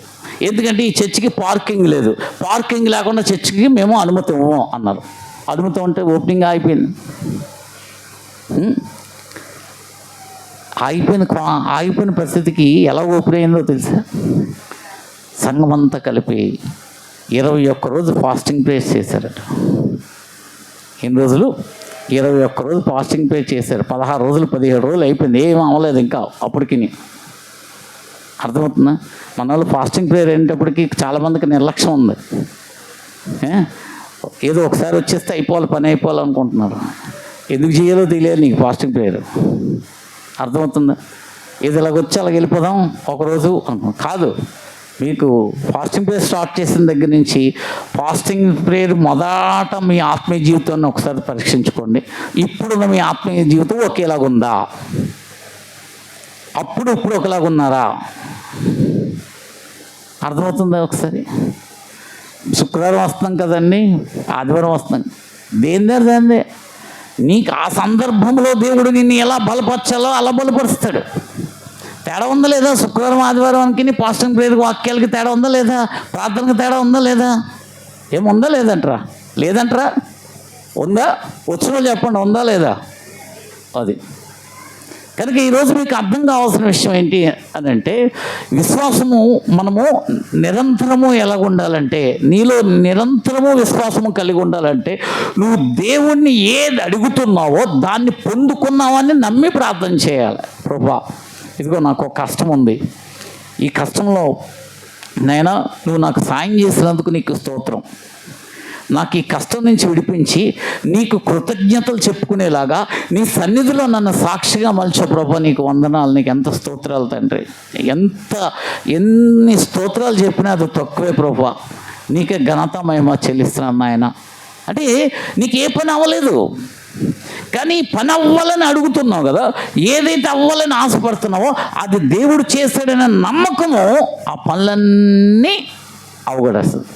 ఎందుకంటే ఈ చర్చికి పార్కింగ్ లేదు, పార్కింగ్ లేకుండా చర్చికి మేము అనుమతి ఇవ్వము అన్నారు. అనుమతి అంటే ఓపెనింగ్ ఆగిపోయిన పరిస్థితికి ఎలా ఓపెన్ అయిందో తెలుసా? సంఘం అంతా కలిపి 21 రోజు ఫాస్టింగ్ ప్రేయర్ చేశారట. ఎన్ని రోజులు? 21 రోజు ఫాస్టింగ్ ప్రేయర్ చేశారు. 16 రోజులు 17 రోజులు అయిపోయింది, ఏం అవ్వలేదు ఇంకా అప్పటికి. అర్థమవుతుందా? మన వాళ్ళు ఫాస్టింగ్ ప్రేయర్ అయినప్పటికీ చాలామందికి నిర్లక్ష్యం ఉంది. ఏదో ఒకసారి వచ్చేస్తే పని అయిపోవాలనుకుంటున్నారు. ఎందుకు చేయాలో తెలియదు నీకు ఫాస్టింగ్ ప్రేయర్. అర్థమవుతుందా? ఏది ఇలాగొచ్చి అలాగ వెళ్ళిపోదాం ఒకరోజు కాదు. మీకు ఫాస్టింగ్ ప్రేయర్ స్టార్ట్ చేసిన దగ్గర నుంచి ఫాస్టింగ్ ప్రేయర్ మొదట మీ ఆత్మీయ జీవితాన్ని ఒకసారి పరీక్షించుకోండి. ఇప్పుడున్న మీ ఆత్మీయ జీవితం ఒకేలాగుందా? ఇప్పుడు ఒకలాగున్నారా? అర్థమవుతుందా? ఒకసారి శుక్రవారం వస్తున్నాం కదండి, ఆదివారం వస్తున్నాం, దేందే నీకు ఆ సందర్భంలో దేవుడు నిన్ను ఎలా బలపరచాలో అలా బలపరుస్తాడు. తేడా ఉందా లేదా? శుక్రవారం ఆదివారానికి ఫాస్టింగ్ ప్రేయర్కి వాక్యాలకి తేడా ఉందా లేదా? ప్రార్థనకి తేడా ఉందా లేదా? ఏముందా లేదంటరా? ఉందా? వచ్చిన వాళ్ళు చెప్పండి, ఉందా లేదా? అది కనుక ఈరోజు మీకు అర్థం కావాల్సిన విషయం ఏంటి అని అంటే, విశ్వాసము మనము నిరంతరము ఎలాగ ఉండాలంటే, నీలో నిరంతరము విశ్వాసము కలిగి ఉండాలంటే, నువ్వు దేవుణ్ణి ఏది అడుగుతున్నావో దాన్ని పొందుకున్నావని నమ్మి ప్రార్థన చేయాలి. ప్రభువా, ఇదిగో నాకు ఒక కష్టం ఉంది, ఈ కష్టంలో నైనా నువ్వు నాకు సాయం చేసినందుకు నీకు స్తోత్రం, నాకు ఈ కష్టం నుంచి విడిపించి నీకు కృతజ్ఞతలు చెప్పుకునేలాగా నీ సన్నిధిలో నన్ను సాక్షిగా మలిచే ప్రభా, నీకు వందనాలు, నీకు ఎంత స్తోత్రాలు తండ్రి. ఎన్ని స్తోత్రాలు చెప్పినా అది తక్కువే ప్రభా, నీకే ఘనత మహిమ చెల్లిస్తున్నాను నాయన. అంటే నీకు ఏ పని అవ్వలేదు, కానీ పని అవ్వాలని అడుగుతున్నావు కదా, ఏదైతే అవ్వాలని ఆశపడుతున్నావో అది దేవుడు చేశాడనే నమ్మకము ఆ పనులన్నీ అవగడేస్తుంది.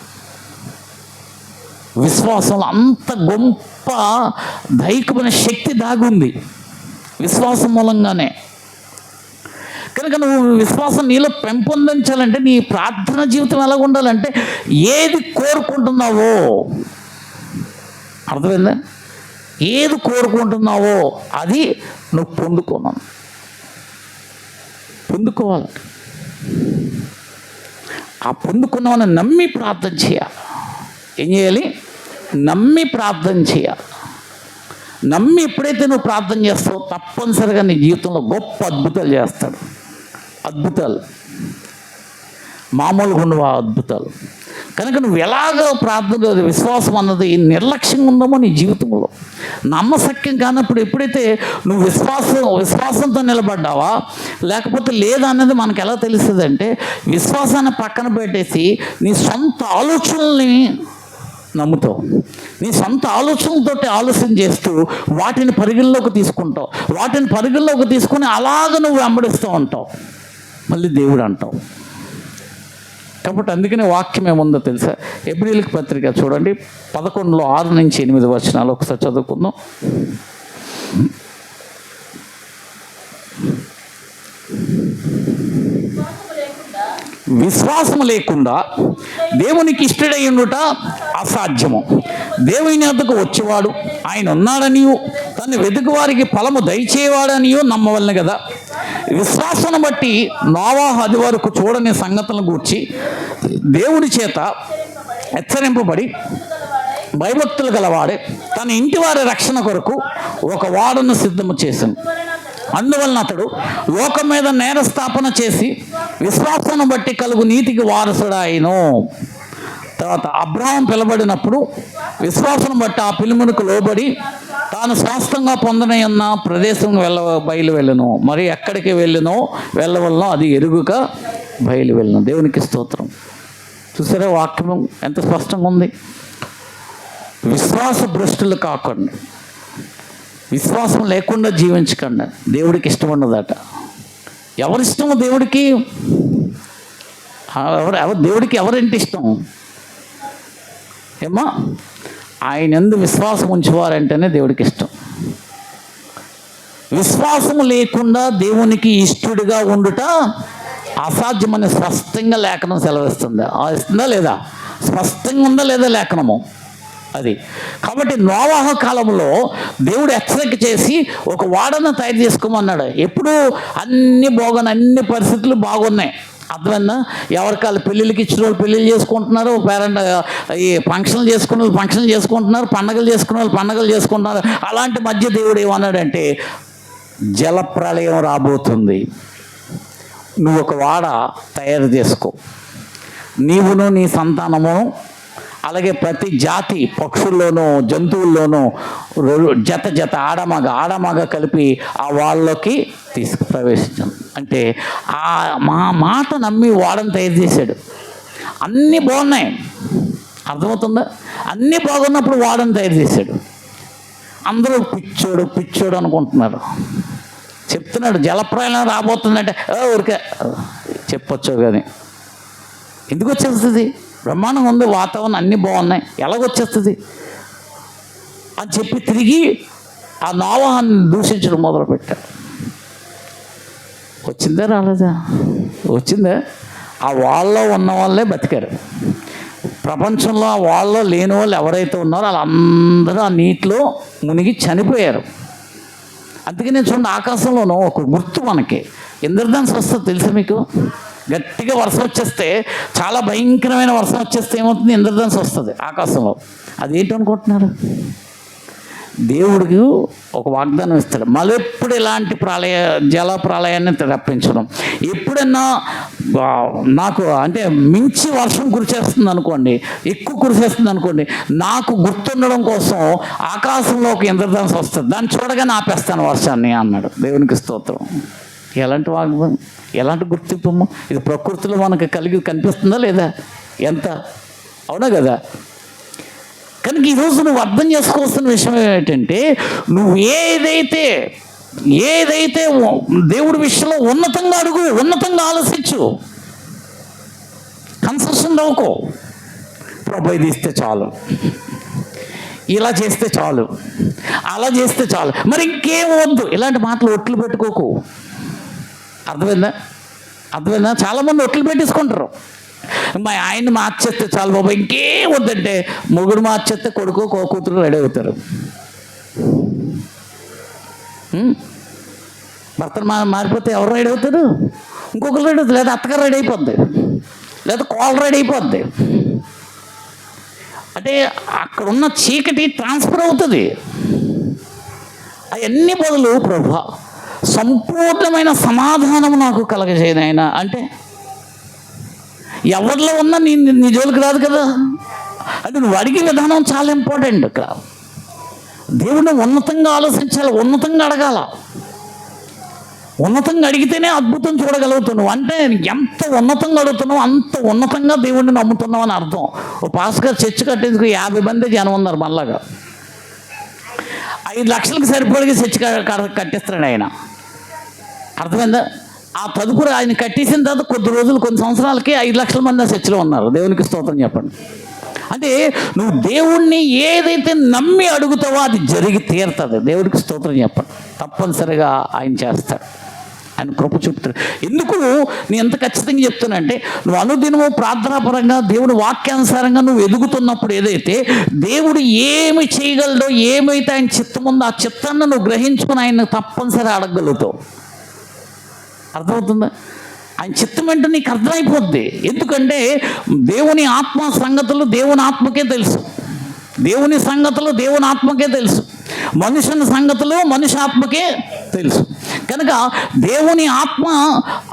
విశ్వాసంలో అంత గొప్ప దైవికమైన శక్తి దాగుంది విశ్వాసం మూలంగానే. కనుక నువ్వు విశ్వాసం నీలో పెంపొందించాలంటే నీ ప్రార్థన జీవితం ఎలాగ ఉండాలంటే, ఏది కోరుకుంటున్నావో, అర్థమైందా? ఏది కోరుకుంటున్నావో అది నువ్వు పొందుకోవాలి. ఆ పొందుకున్నావని నమ్మి ప్రార్థన చేయాలి. ఏం చేయాలి? నమ్మి ప్రార్థన చేయాలి. నమ్మి ఎప్పుడైతే నువ్వు ప్రార్థన చేస్తావో తప్పనిసరిగా నీ జీవితంలో గొప్ప అద్భుతాలు చేస్తాడు. అద్భుతాలు, మామూలుగా ఉండవు ఆ అద్భుతాలు. కనుక నువ్వు ఎలాగో ప్రార్థన, విశ్వాసం అన్నది నిర్లక్ష్యంగా ఉందామో నీ జీవితంలో నమ్మశక్యం కానప్పుడు ఎప్పుడైతే నువ్వు విశ్వాసంతో నిలబడ్డావా లేకపోతే లేదా అన్నది మనకు ఎలా తెలుస్తుంది అంటే, విశ్వాసాన్ని పక్కన పెట్టేసి నీ సొంత ఆలోచనల్ని నమ్ముతావు. నీ సొంత ఆలోచనలతోటి ఆలోచన చేస్తూ వాటిని పరిగణలోకి తీసుకుంటావు. వాటిని పరిగణలోకి తీసుకుని అలాగ నువ్వు వెంబడిస్తూ ఉంటావు. మళ్ళీ దేవుడు అంటావు. కాబట్టి అందుకనే వాక్యం ఏముందో తెలుసా? హెబ్రీయులకు పత్రిక చూడండి 11:6-8 ఒకసారి చదువుకుందాం. విశ్వాసము లేకుండా దేవునికి ఇష్టడై ఉండుట అసాధ్యము. దేవుని వద్దకు వచ్చేవాడు ఆయన ఉన్నాడనియు తను వెతుకు వారికి ఫలము దయచేవాడనియో నమ్మవలెను కదా. విశ్వాసం బట్టి నోవాహు అది వరకు చూడని సంగతులను గూర్చి దేవుని చేత హెచ్చరింపబడి భయభక్తులు గలవాడే తన ఇంటి వారి రక్షణ కొరకు ఒక వాడను సిద్ధము చేశాను. అందువలన అతడు లోకం మీద నేరస్థాపన చేసి విశ్వాసాన్ని బట్టి కలుగు నీతికి వారసుడాయను. తర్వాత అబ్రహాం పిలబడినప్పుడు విశ్వాసం బట్టి ఆ పిలుమునకు లోబడి తాను స్వాస్థంగా పొందనన్న ప్రదేశం బయలు వెళ్ళను. మరి ఎక్కడికి వెళ్ళవలనో అది ఎరుగుక బయలు వెళ్ళను. దేవునికి స్తోత్రం. చూసారా వాక్యం ఎంత స్పష్టంగా ఉంది? విశ్వాస భ్రష్టులు కాకుండా, విశ్వాసం లేకుండా జీవించకండి. దేవుడికి ఇష్టం ఉండదట. ఎవరిష్టము దేవుడికి? దేవుడికి ఎవరంటే ఇష్టం ఏమో? ఆయన యందు విశ్వాసం ఉంచేవారంటేనే దేవుడికి ఇష్టం. విశ్వాసము లేకుండా దేవునికి ఇష్టడుగా ఉండుట అసాధ్యమని స్పష్టంగా లేఖనం సెలవిస్తుంది. ఇస్తుందా లేదా? స్పష్టంగా ఉందా లేదా లేఖనము? అది కాబట్టి నోవాహు కాలంలో దేవుడు హెచ్చరిక చేసి ఒక వాడను తయారు చేసుకోమన్నాడు. ఎప్పుడు అన్ని పరిస్థితులు బాగున్నాయి. అర్థమైందా? ఎవరికాళ్ళు పెళ్ళిళ్ళకి ఇచ్చిన వాళ్ళు పెళ్ళిళ్ళు చేసుకుంటున్నారు, పేరెంట్ ఈ ఫంక్షన్లు చేసుకున్న వాళ్ళు ఫంక్షన్లు చేసుకుంటున్నారు, పండగలు చేసుకున్న వాళ్ళు పండగలు చేసుకుంటున్నారు. అలాంటి మధ్య దేవుడు ఏమన్నాడంటే, జలప్రళయం రాబోతుంది, నువ్వు ఒక వాడ తయారు చేసుకో. నీవును నీ సంతానము అలాగే ప్రతి జాతి పక్షుల్లోనూ జంతువుల్లోనూ జత ఆడమగ కలిపి ఆ వాళ్ళలోకి ప్రవేశించాను. అంటే ఆ మాట నమ్మి వాడని తయారు చేశాడు. అన్నీ బాగున్నాయి, అర్థమవుతుందా? అన్నీ బాగున్నప్పుడు వాడని తయారు చేశాడు. అందరూ పిచ్చోడు అనుకుంటున్నారు. చెప్తున్నాడు జలప్రళయం రాబోతుందంటే ఊరికే చెప్పొచ్చు, కానీ ఎందుకు వచ్చేస్తుంది? బ్రహ్మాండంగా ఉంది, వాతావరణం అన్నీ బాగున్నాయి, ఎలాగొచ్చేస్తుంది అని చెప్పి తిరిగి ఆ నోవాహుని దూషించడం మొదలుపెట్టాడు. వచ్చిందా రాలేదా? వచ్చిందా? ఆ వాళ్ళలో ఉన్న వాళ్ళే బతికారు. ప్రపంచంలో ఆ వాళ్ళలో లేని వాళ్ళు ఎవరైతే ఉన్నారో వాళ్ళందరూ ఆ నీటిలో మునిగి చనిపోయారు. అందుకే నేను చూడండి, ఆకాశంలోనూ ఒక గుర్తు మనకి ఇంద్రధనుస్సు వస్తుంది తెలుసా మీకు? గట్టిగా వర్షం వచ్చేస్తే, చాలా భయంకరమైన వర్షం వచ్చేస్తే ఏమవుతుంది? ఇంద్రధనుస్సు వస్తుంది ఆకాశంలో. అదేంటనుకుంటున్నారు? దేవుడికి ఒక వాగ్దానం ఇస్తాడు, మళ్ళెప్పుడు ఇలాంటి జల ప్రళయాన్ని రప్పించడం. ఎప్పుడన్నా నాకు అంటే మించి వర్షం కురిసేస్తుంది అనుకోండి, ఎక్కువ కురిసేస్తుంది అనుకోండి, నాకు గుర్తుండడం కోసం ఆకాశంలో ఒక ఇంద్రధనుస్సు వస్తుంది, దాన్ని చూడగానే ఆపేస్తాను వర్షాన్ని అన్నాడు. దేవునికి స్తోత్రం. ఎలాంటి వాగ్దానం, ఎలాంటి గుర్తింపు! ఇది ప్రకృతిలో మనకు కనిపిస్తుందా లేదా? ఎంత అవునా కదా? కనుక ఈరోజు నువ్వు అర్థం చేసుకోవాల్సిన విషయం ఏంటంటే, నువ్వు ఏదైతే దేవుడి విషయంలో ఉన్నతంగా అడుగు, ఉన్నతంగా ఆలోచించు, కన్సెషన్ రావుకో. ప్రభు ఇది ఇస్తే చాలు, ఇలా చేస్తే చాలు, అలా చేస్తే చాలు, మరి ఇంకేం వద్దు, ఇలాంటి మాటలు ఒట్లు పెట్టుకోకు. అర్థమైందా? చాలామంది ఒట్లు పెట్టేసుకుంటారు. మా ఆయన్ని మార్చేస్తే చాలు బాబా, ఇంకేం వద్దంటే మొగుడు మార్చేస్తే కొడుకు కూతురు రెడీ అవుతారు. భర్తను మారిపోతే ఎవరు రెడీ అవుతారు? ఇంకొకరు రెడీ అవుతుంది, లేదా అత్తగారు రెడీ అయిపోద్ది, లేదా కోళ్ళు రెడీ అయిపోద్ది. అంటే అక్కడ ఉన్న చీకటి ట్రాన్స్ఫర్ అవుతుంది. అవన్నీ బదులు ప్రభా సంపూర్ణమైన సమాధానం నాకు కలగజేయను ఆయన అంటే ఎవరిలో ఉన్నా నీ జోలికి రాదు కదా. అంటే నువ్వు అడిగే విధానం చాలా ఇంపార్టెంట్. ఇక్కడ దేవుడిని ఉన్నతంగా ఆలోచించాలి, ఉన్నతంగా అడగాల. ఉన్నతంగా అడిగితేనే అద్భుతం చూడగలుగుతున్నావు. అంటే ఎంత ఉన్నతంగా అడుగుతున్నావు అంత ఉన్నతంగా దేవుడిని నమ్ముతున్నావు అని అర్థం. ఓ పాస్టర్ చర్చ్ కట్టేందుకు 50 మంది జనం ఉన్నారు. మళ్ళాగా 5 లక్షలకు సరిపడిగా చర్చ్ కట్టిస్తాడు ఆయన. అర్థమైందా? ఆ తదుపరి ఆయన కట్టేసిన తర్వాత కొద్ది రోజులు కొన్ని సంవత్సరాలకి 5 లక్షల మంది ఆ చర్చిలో ఉన్నారు. దేవునికి స్తోత్రం చెప్పండి. అంటే నువ్వు దేవుణ్ణి ఏదైతే నమ్మి అడుగుతావో అది జరిగి తీరుతుంది. దేవుడికి స్తోత్రం చెప్పండి. తప్పనిసరిగా ఆయన చేస్తాడు, ఆయన కృప చూపుతాడు. ఎందుకు నేను ఎంత ఖచ్చితంగా చెప్తానంటే నువ్వు అనుదినము ప్రార్థనాపరంగా దేవుని వాక్యానుసారంగా నువ్వు ఎదుగుతున్నప్పుడు ఏదైతే దేవుడు ఏమి చేయగలడో, ఏమైతే ఆయన చిత్తం ఉందో ఆ చిత్తాన్ని నువ్వు గ్రహించుకుని ఆయన తప్పనిసరిగా అడగగలుగుతావు. అర్థమవుతుందా? ఆయన చిత్తం అంటే నీకు అర్థమైపోద్ది. ఎందుకంటే దేవుని ఆత్మ సంగతులు దేవుని ఆత్మకే తెలుసు, దేవుని సంగతులు దేవుని ఆత్మకే తెలుసు, మనుషుని సంగతులు మనిషి ఆత్మకే తెలుసు. కనుక దేవుని ఆత్మ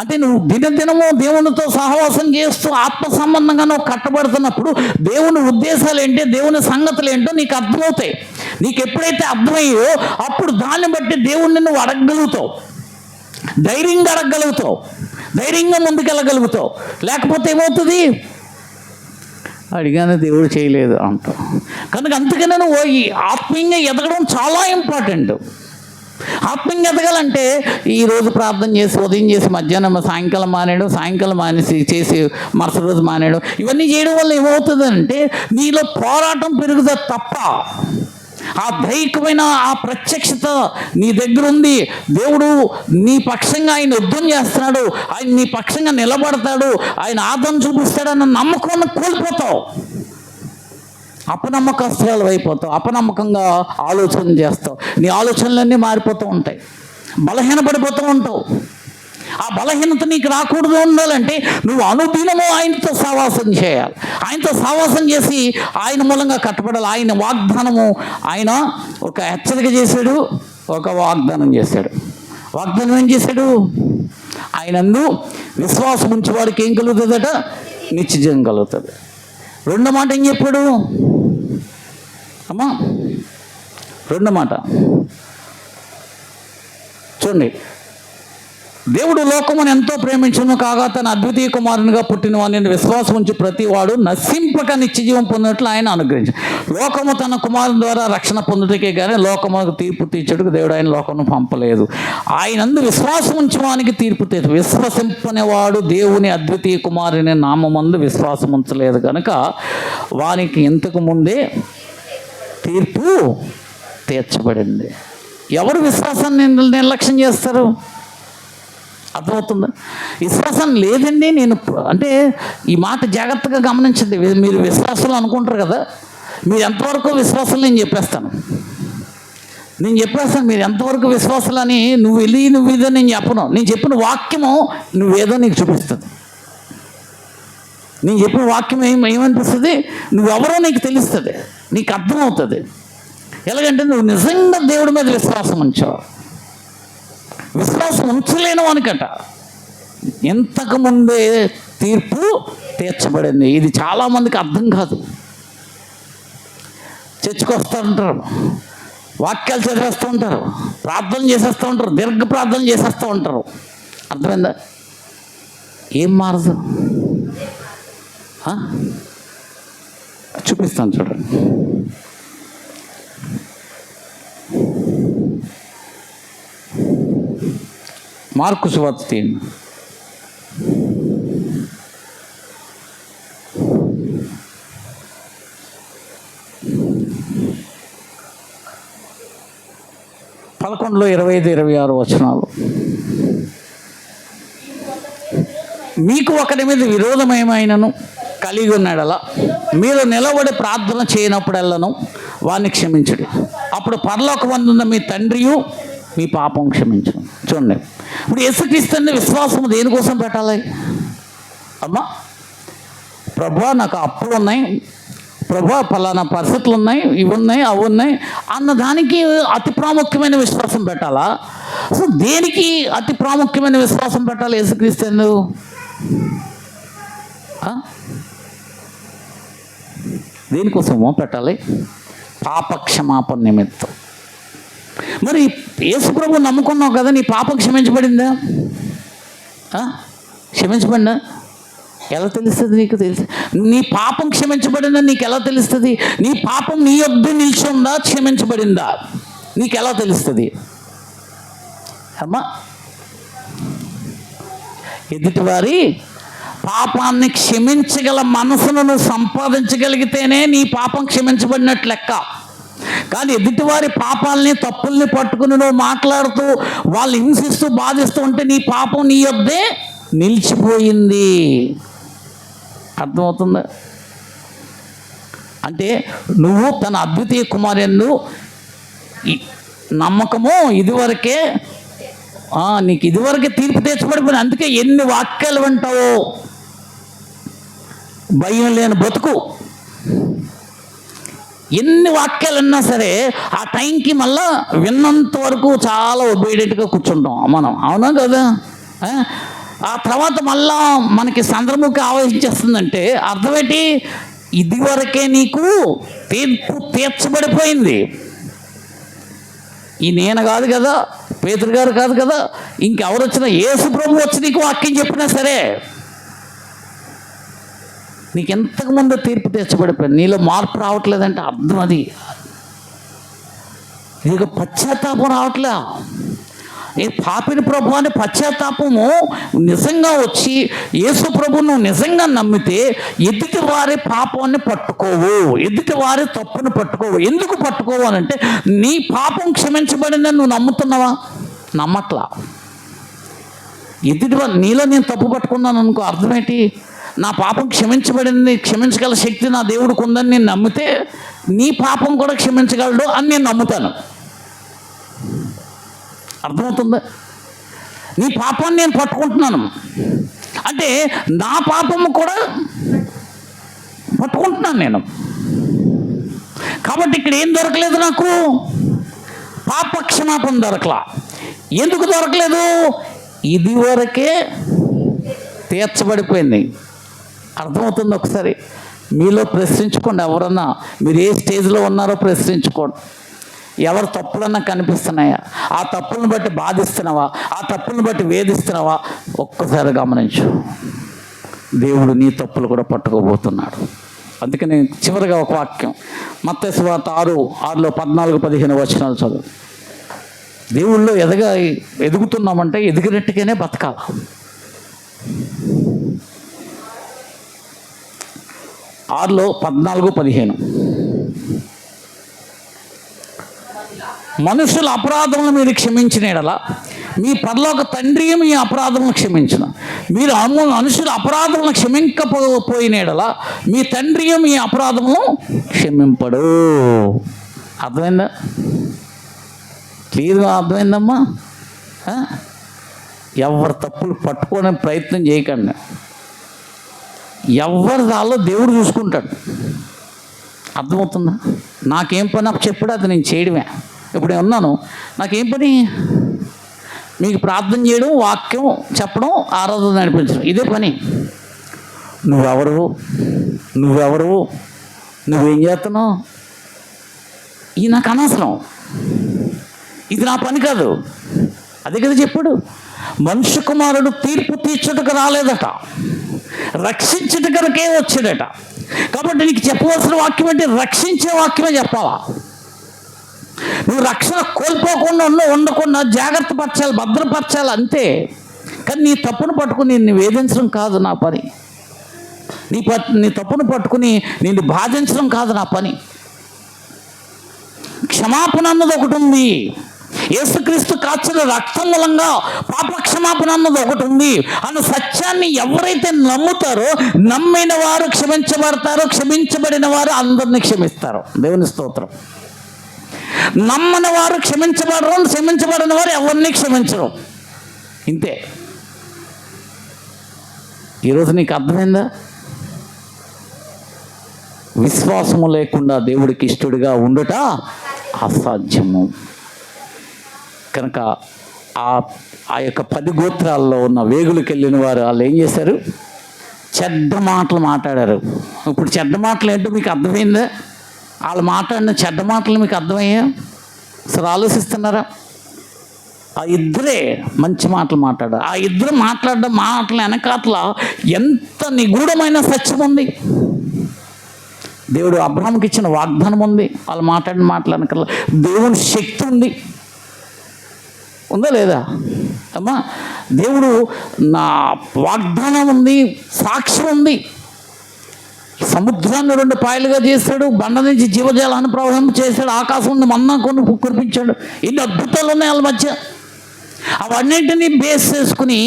అంటే నువ్వు దినదినము దేవునితో సహవాసం చేస్తూ ఆత్మ సంబంధంగా నువ్వు కట్టబడుతున్నప్పుడు దేవుని ఉద్దేశాలు ఏంటి, దేవుని సంగతులు ఏంటో నీకు అర్థమవుతాయి. నీకు ఎప్పుడైతే అర్థమయ్యో అప్పుడు దాన్ని బట్టి దేవుణ్ణి నువ్వు అడగగలుగుతావు, ధైర్యంగా అడగగలుగుతావు, ధైర్యంగా ముందుకెళ్ళగలుగుతావు. లేకపోతే ఏమవుతుంది? అడిగానే దేవుడు చేయలేదు అంటావు. కనుక అందుకనే నువ్వు ఈ ఆత్మీయంగా ఎదగడం చాలా ఇంపార్టెంట్. ఆత్మీయంగా ఎదగాలంటే ఈరోజు ప్రార్థన చేసి ఉదయం చేసి మధ్యాహ్నం సాయంకాలం మానేయడం, సాయంకాలం మానేసి చేసి మరుసటి రోజు మానేయడం, ఇవన్నీ చేయడం వల్ల ఏమవుతుందంటే నీలో పోరాటం పెరుగుతుంది తప్ప ఆ దైవికమైన ఆ ప్రత్యక్షత నీ దగ్గర ఉంది. దేవుడు నీ పక్షంగా ఆయన యుద్ధం చేస్తున్నాడు, ఆయన నీ పక్షంగా నిలబడతాడు, ఆయన ఆదరణ చూపిస్తాడన్న నమ్మకాన్ని కోల్పోతావు. అపనమ్మకస్తురాలు అయిపోతావు, అపనమ్మకంగా ఆలోచన చేస్తావు, నీ ఆలోచనలన్నీ మారిపోతూ ఉంటాయి, బలహీనపడిపోతూ ఉంటావు. ఆ బలహీనత నీకు రాకూడదు ఉండాలంటే నువ్వు అనుదినము ఆయనతో సహవాసం చేయాలి. ఆయనతో సహవాసం చేసి ఆయన మూలంగా కట్టబడాలి. ఆయన వాగ్దానము, ఆయన ఒక హెచ్చరిక చేశాడు, ఒక వాగ్దానం చేశాడు. వాగ్దానం ఏం చేశాడు? ఆయనందు విశ్వాసం ఉంచేవాడికి ఏం కలుగుతుందట? నిత్యజీవం కలుగుతుంది. రెండో మాట ఏం చెప్పాడు అమ్మా? రెండో మాట చూడండి. దేవుడు లోకమును ఎంతో ప్రేమించును కాగా తన అద్వితీయ కుమారునిగా పుట్టిన వాడిని విశ్వాసం ఉంచి ప్రతి వాడు నశింపక నిత్యజీవం పొందినట్లు ఆయన అనుగ్రహించాడు. లోకము తన కుమారుని ద్వారా రక్షణ పొందుటకే కానీ లోకముకు తీర్పు తీర్చుటకు దేవుడు ఆయన లోకమును పంపలేదు. ఆయనందు విశ్వాసం ఉంచడానికి తీర్పు తీర్చు. విశ్వసింపనేవాడు దేవుని అద్వితీయ కుమారుని నామందు విశ్వాసం ఉంచలేదు కనుక వానికి ఇంతకు ముందే తీర్పు తీర్చబడింది. ఎవరు విశ్వాసాన్ని నిర్లక్ష్యం చేస్తారు? అర్థమవుతుందా? విశ్వాసం లేదండి నేను అంటే ఈ మాట జాగ్రత్తగా గమనించండి. మీరు విశ్వాసాలు అనుకుంటారు కదా, మీరు ఎంతవరకు విశ్వాసాలు నేను చెప్పేస్తాను మీరు ఎంతవరకు విశ్వాసాలని నువ్వు ఇదో నేను చెప్పను. నేను చెప్పిన వాక్యము నువ్వేదో నీకు చూపిస్తుంది. నేను చెప్పిన వాక్యం ఏమనిపిస్తుంది? నువ్వెవరో నీకు తెలుస్తుంది, నీకు అర్థమవుతుంది. ఎలాగంటే నువ్వు నిజంగా దేవుడి మీద విశ్వాసం ఉంచావు. విశ్వాసం ఉంచలేను అనుకట ఇంతకుముందే తీర్పు తీర్చబడింది. ఇది చాలామందికి అర్థం కాదు. చర్చకు వస్తూ ఉంటారు, వాక్యాలు చదివేస్తూ ఉంటారు, ప్రార్థన చేసేస్తూ ఉంటారు, దీర్ఘ ప్రార్థన చేసేస్తూ ఉంటారు. అర్థమైందా? ఏం మారదు. చూపిస్తాను చూడండి. మార్కు సువార్త తీయండి. పదకొండులో 25-26 వచనాలు. మీకు ఒకరి మీద విరోధమేమైనను కలిగి ఉన్నాడలా మీరు నిలబడి ప్రార్థన చేయనప్పుడెల్లను వారిని క్షమించడు. అప్పుడు పరలోకమందున్న మీ తండ్రియు మీ పాపం క్షమించను. చూడండి, ఇప్పుడు యేసుక్రీస్తుని విశ్వాసం దేనికోసం పెట్టాలి? అమ్మా ప్రభువా నాకు అప్పులు ఉన్నాయి, ప్రభువా పలానా పరిస్థితులు ఉన్నాయి, ఇవి ఉన్నాయి, అవి ఉన్నాయి అన్న దానికి అతి ప్రాముఖ్యమైన విశ్వాసం పెట్టాలా? అసలు దేనికి అతి ప్రాముఖ్యమైన విశ్వాసం పెట్టాలి యేసుక్రీస్తు? దేనికోసమో పెట్టాలి? పాపక్షమాపణ నిమిత్తం. మరి యేసు ప్రభు నమ్ముకున్నావు కదా, నీ పాపం క్షమించబడిందా? క్షమించబడిందా? ఎలా తెలుస్తుంది నీకు? తెలుసు నీ పాపం క్షమించబడిందని నీకు ఎలా తెలుస్తుంది? నీ పాపం నీ యొద్ద నిల్చుందా, క్షమించబడిందా, నీకు ఎలా తెలుస్తుంది అమ్మా? ఎదుటివారి పాపాన్ని క్షమించగల మనసును నువ్వు సంపాదించగలిగితేనే నీ పాపం క్షమించబడినట్లు లెక్క. కానీ ఎదుటివారి పాపాలని, తప్పుల్ని పట్టుకుని నువ్వు మాట్లాడుతూ వాళ్ళు హింసిస్తూ బాధిస్తూ ఉంటే నీ పాపం నీ యొద్దే నిలిచిపోయింది. అర్థమవుతుందా? అంటే నువ్వు తన అద్వితీయ కుమారుని నమ్మకము ఇదివరకే, నీకు ఇదివరకే తీర్పు తెచ్చబడిపోయింది. అందుకే ఎన్ని వాక్యాలు వింటావో, భయం లేని బతుకు, ఎన్ని వాక్యాలు విన్నా సరే ఆ టైంకి మళ్ళా విన్నంత వరకు చాలా ఒబీడియంట్గా కూర్చుంటాం మనం. అవునా కదా? ఆ తర్వాత మళ్ళా మనకి సందర్భంకి ఆలోచించేస్తుందంటే అర్థమేంటి? ఇదివరకే నీకు తీర్పు తీర్చబడిపోయింది. ఈ నేను కాదు కదా, పేతురు గారు కాదు కదా, ఇంకెవరు వచ్చినా, యేసు ప్రభు వచ్చి నీకు వాక్యం చెప్పినా సరే నీకు ఎంతకుముందు తీర్పు తీర్చబడిపోయింది. నీలో మార్పు రావట్లేదంటే అర్థం అది. నీకు పశ్చాత్తాపం రావట్లే. ఈ పాపిని ప్రభు అనే పశ్చాత్తాపము నిజంగా వచ్చి యేసు ప్రభును నిజంగా నమ్మితే ఎదుటి వారి పాపాన్ని పట్టుకోవు, ఎదుటి వారి తప్పును పట్టుకోవు. ఎందుకు పట్టుకోవు అని అంటే నీ పాపం క్షమించబడిందని నువ్వు నమ్ముతున్నావా? నమ్మట్లా. ఎదుటి వారు నీలో నేను తప్పు పట్టుకున్నాను అనుకో, అర్థమేంటి? నా పాపం క్షమించబడింది, క్షమించగల శక్తి నా దేవుడికి ఉందని నేను నమ్మితే నీ పాపం కూడా క్షమించగలడు అని నేను నమ్ముతాను. అర్థమవుతుందా? నీ పాపాన్ని నేను పట్టుకుంటున్నాను అంటే నా పాపము కూడా పట్టుకుంటున్నాను నేను. కాబట్టి ఇక్కడ ఏం దొరకలేదు నాకు? పాప క్షమాపణ దొరకలా. ఎందుకు దొరకలేదు? ఇదివరకే తీర్చబడిపోయింది. అర్థమవుతుంది? ఒకసారి మీలో ప్రశ్నించుకోండి. ఎవరన్నా మీరు ఏ స్టేజ్లో ఉన్నారో ప్రశ్నించుకోండి. ఎవరు తప్పులన్నా కనిపిస్తున్నాయా? ఆ తప్పులను బట్టి బాధిస్తున్నావా? ఆ తప్పులను బట్టి వేధిస్తున్నావా? ఒక్కసారి గమనించు. దేవుడు నీ తప్పులు కూడా పట్టుకోబోతున్నాడు. అందుకని చివరిగా ఒక వాక్యం, మత్తయి సువార్త 6:6లో 14-15 వచనాలు చదువు. దేవుళ్ళో ఎదుగుతున్నామంటే ఎదిగినట్టుగానే బతకాలి. 6:14-15 మనుషుల అపరాధములను మీరు క్షమించిన యెడల మీ పరలోక తండ్రి మీ అపరాధములను క్షమించిన. మీరు మనుషుల అపరాధములను క్షమించకపోయిన యెడల మీ తండ్రి మీ అపరాధములను క్షమింపడు. అర్థమైందా? క్లియర్గా అర్థమైందమ్మా? ఎవరి తప్పులు పట్టుకోవడానికి ప్రయత్నం చేయకండి. ఎవరి దానిలో దేవుడు చూసుకుంటాడు. అర్థమవుతుందా? నాకేం పని నాకు చెప్పాడు, అది నేను చేయడమే. ఇప్పుడు నేను ఉన్నాను, నాకేం పని? మీకు ప్రార్థన చేయడం, వాక్యం చెప్పడం, ఆరాధన నడిపించడం, ఇదే పని. నువ్వెవరు, నువ్వేం చేస్తున్నావు, ఇది నాకు అనవసరం, ఇది నా పని కాదు. అదే కదా చెప్పాడు. మనుష్య కుమారుడు తీర్పు తీర్చుటకు రాలేదట, రక్షించుటకే వచ్చాడట. కాబట్టి నీకు చెప్పవలసిన వాక్యం అంటే రక్షించే వాక్యమే చెప్పాలా. నువ్వు రక్షణ కోల్పోకుండా ఉండకుండా జాగ్రత్త పరచాలి, భద్రపరచాలి అంతే. కానీ నీ తప్పును పట్టుకుని నిన్ను వేధించడం కాదు నా పని. నీ తప్పును పట్టుకుని నిన్ను బాధించడం కాదు నా పని. క్షమాపణ అన్నది ఒకటి ఉంది. యేసుక్రీస్తు కాచిన రక్తం మూలంగా పాప క్షమాపణ అన్నది ఒకటి ఉంది అన్న సత్యాన్ని ఎవరైతే నమ్ముతారో, నమ్మిన వారు క్షమించబడతారు, క్షమించబడిన వారు అందరినీ క్షమిస్తారు. దేవుని స్తోత్రం. నమ్మని వారు క్షమించబడరు, క్షమించబడిన వారు ఎవరిని క్షమించరు. ఇంతే. ఈరోజు నీకు అర్థమైందా? విశ్వాసము లేకుండా దేవుడికి ఇష్టడుగా ఉండుట అసాధ్యము. కనుక ఆ ఆ యొక్క 10 గోత్రాల్లో ఉన్న వేగులకు వెళ్ళిన వారు వాళ్ళు ఏం చేశారు? చెడ్డ మాటలు మాట్లాడారు. ఇప్పుడు చెడ్డ మాటలు ఏంటో మీకు అర్థమైందా? వాళ్ళు మాట్లాడిన చెడ్డ మాటలు మీకు అర్థమయ్యా? అసలు ఆలోచిస్తున్నారా? ఆ ఇద్దరే మంచి మాటలు మాట్లాడారు. ఆ ఇద్దరు మాట్లాడిన మాటల వెనకాతల ఎంత నిగూఢమైన సత్యం ఉంది. దేవుడు అబ్రహాంకి ఇచ్చిన వాగ్దానం ఉంది. వాళ్ళు మాట్లాడిన మాటల వెనకాల దేవుని శక్తి ఉంది. ఉందా లేదా అమ్మా? దేవుడు నా వాగ్దానం ఉంది, సాక్ష్యం ఉంది. సముద్రాన్ని 2 పాయలుగా చేశాడు, బండ నుంచి జీవజాలాన్ని ప్రవాహం చేశాడు, ఆకాశం నుండి మన్నా కొన్ని కురిపించాడు. ఇన్ని అద్భుతాలు ఉన్నాయి వాళ్ళ మధ్య. అవన్నింటినీ బేస్ చేసుకుని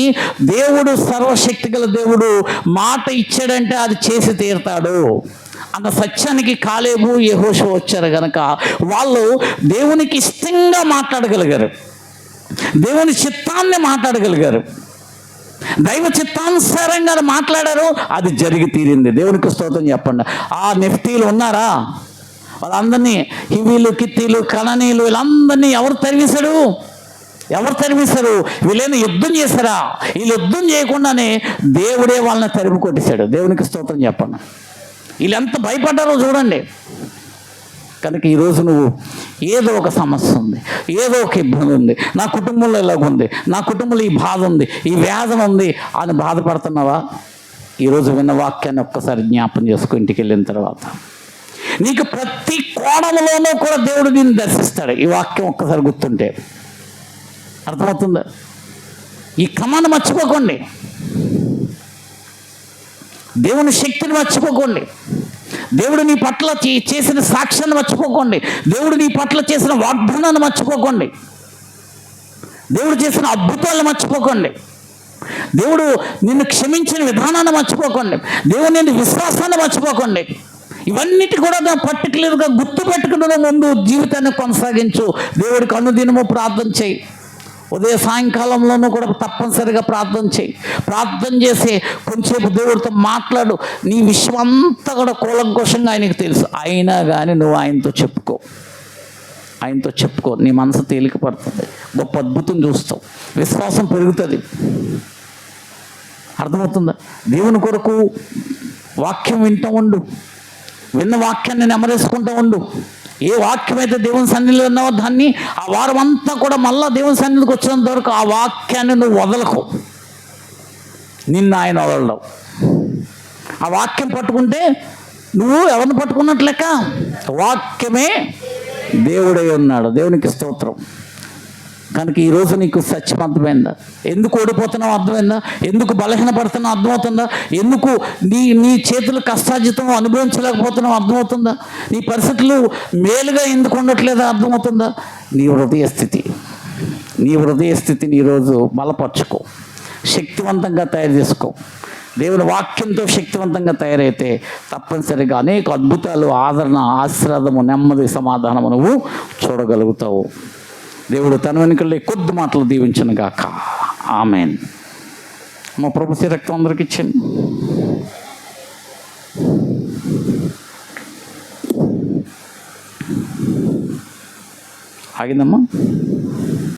దేవుడు సర్వశక్తి గల దేవుడు మాట ఇచ్చాడంటే అది చేసి తీరుతాడు అన్న సత్యానికి కాలేబు యెహోషువ వచ్చారు కనుక వాళ్ళు దేవునికి ఇష్టంగా మాట్లాడగలిగారు, దేవుని చిత్తాన్ని మాట్లాడగలిగారు, దైవ చిత్తానుసారంగా మాట్లాడారు. అది జరిగి తీరింది. దేవునికి స్తోత్రం చెప్పండి. ఆ నెఫ్టీలు ఉన్నారా? వాళ్ళందరినీ హివీలు, కిత్తీలు, కననీలు వీళ్ళందరినీ ఎవరు తరివేశాడు? వీళ్ళేమో యుద్ధం చేశారా? వీళ్ళు యుద్ధం చేయకుండానే దేవుడే వాళ్ళని తరిమి కొట్టేశాడు. దేవునికి స్తోత్రం చెప్పండి. వీళ్ళు ఎంత భయపడ్డారో చూడండి. కనుక ఈరోజు నువ్వు ఏదో ఒక సమస్య ఉంది, ఏదో ఒక ఇబ్బంది ఉంది, నా కుటుంబంలో ఇలాగుంది, నా కుటుంబంలో ఈ బాధ ఉంది, ఈ వేదన ఉంది అని బాధపడుతున్నావా? ఈరోజు విన్న వాక్యాన్ని ఒక్కసారి జ్ఞాపం చేసుకో. ఇంటికి వెళ్ళిన తర్వాత నీకు ప్రతి కోణంలోనూ కూడా దేవుడు నిన్ను దర్శిస్తాడు. ఈ వాక్యం ఒక్కసారి గుర్తుంటే అర్థమవుతుందా? ఈ క్రమాన్ని మర్చిపోకండి. దేవుని శక్తిని మర్చిపోకండి. దేవుడు నీ పట్ల చేసిన సాక్ష్యాన్ని మర్చిపోకండి. దేవుడు నీ పట్ల చేసిన వాగ్దానాన్ని మర్చిపోకండి. దేవుడు చేసిన అద్భుతాలను మర్చిపోకండి. దేవుడు నిన్ను క్షమించిన విధానాన్ని మర్చిపోకండి. దేవుడు నిన్ను విశ్వాసాన్ని మర్చిపోకండి. ఇవన్నిటి కూడా పర్టికులర్గా గుర్తు పెట్టుకున్న ముందు జీవితాన్ని కొనసాగించు. దేవుడికి అనుదినము ప్రార్థన చేయి. ఉదయ సాయంకాలంలోనూ కూడా తప్పనిసరిగా ప్రార్థన చేయి. ప్రార్థన చేసి కొంచెంసేపు దేవుడితో మాట్లాడు. నీ విషయం అంతా కూడా కూలంకోశంగా ఆయనకు తెలుసు. అయినా కానీ నువ్వు ఆయనతో చెప్పుకో. నీ మనసు తేలిక పడుతుంది. గొప్ప అద్భుతం చూస్తావు. విశ్వాసం పెరుగుతుంది. అర్థమవుతుందా? దేవుని కొరకు వాక్యం వింటూ ఉండు. విన్న వాక్యాన్ని నెమరేసుకుంటూ ఉండు. ఏ వాక్యం అయితే దేవుని సన్నిధిలో ఉన్నావో దాన్ని ఆ వారం అంతా కూడా మళ్ళా దేవుని సన్నిధికి వచ్చినంత వరకు ఆ వాక్యాన్ని నువ్వు వదలకు. నిన్ను ఆయన వదలడం. ఆ వాక్యం పట్టుకుంటే నువ్వు ఎవరిని పట్టుకున్నట్లెక్క? వాక్యమే దేవుడై ఉన్నాడు. దేవునికి స్తోత్రం. కనుక ఈరోజు నీకు సత్యం అర్థమైందా? ఎందుకు ఓడిపోతున్నావు అర్థమైందా? ఎందుకు బలహీనపడుతున్నావు అర్థమవుతుందా? ఎందుకు నీ చేతులు కష్టార్జితం అనుభవించలేకపోతున్నావు అర్థమవుతుందా? నీ పరిస్థితులు మేలుగా ఎందుకు ఉండట్లేదా అర్థమవుతుందా? నీ హృదయ స్థితిని ఈరోజు బలపరచుకో. శక్తివంతంగా తయారు చేసుకో. దేవుని వాక్యంతో శక్తివంతంగా తయారైతే తప్పనిసరిగా అనేక అద్భుతాలు, ఆదరణ, ఆశీర్వాదము, నెమ్మది, సమాధానము నువ్వు చూడగలుగుతావు. దేవుడు తన వెనుకల్లో కొద్ది మాటలు దీవించను గాక. ఆమెన్. మా ప్రభు రక్తం అందరికి ఇచ్చింది. ఆగిందమ్మా.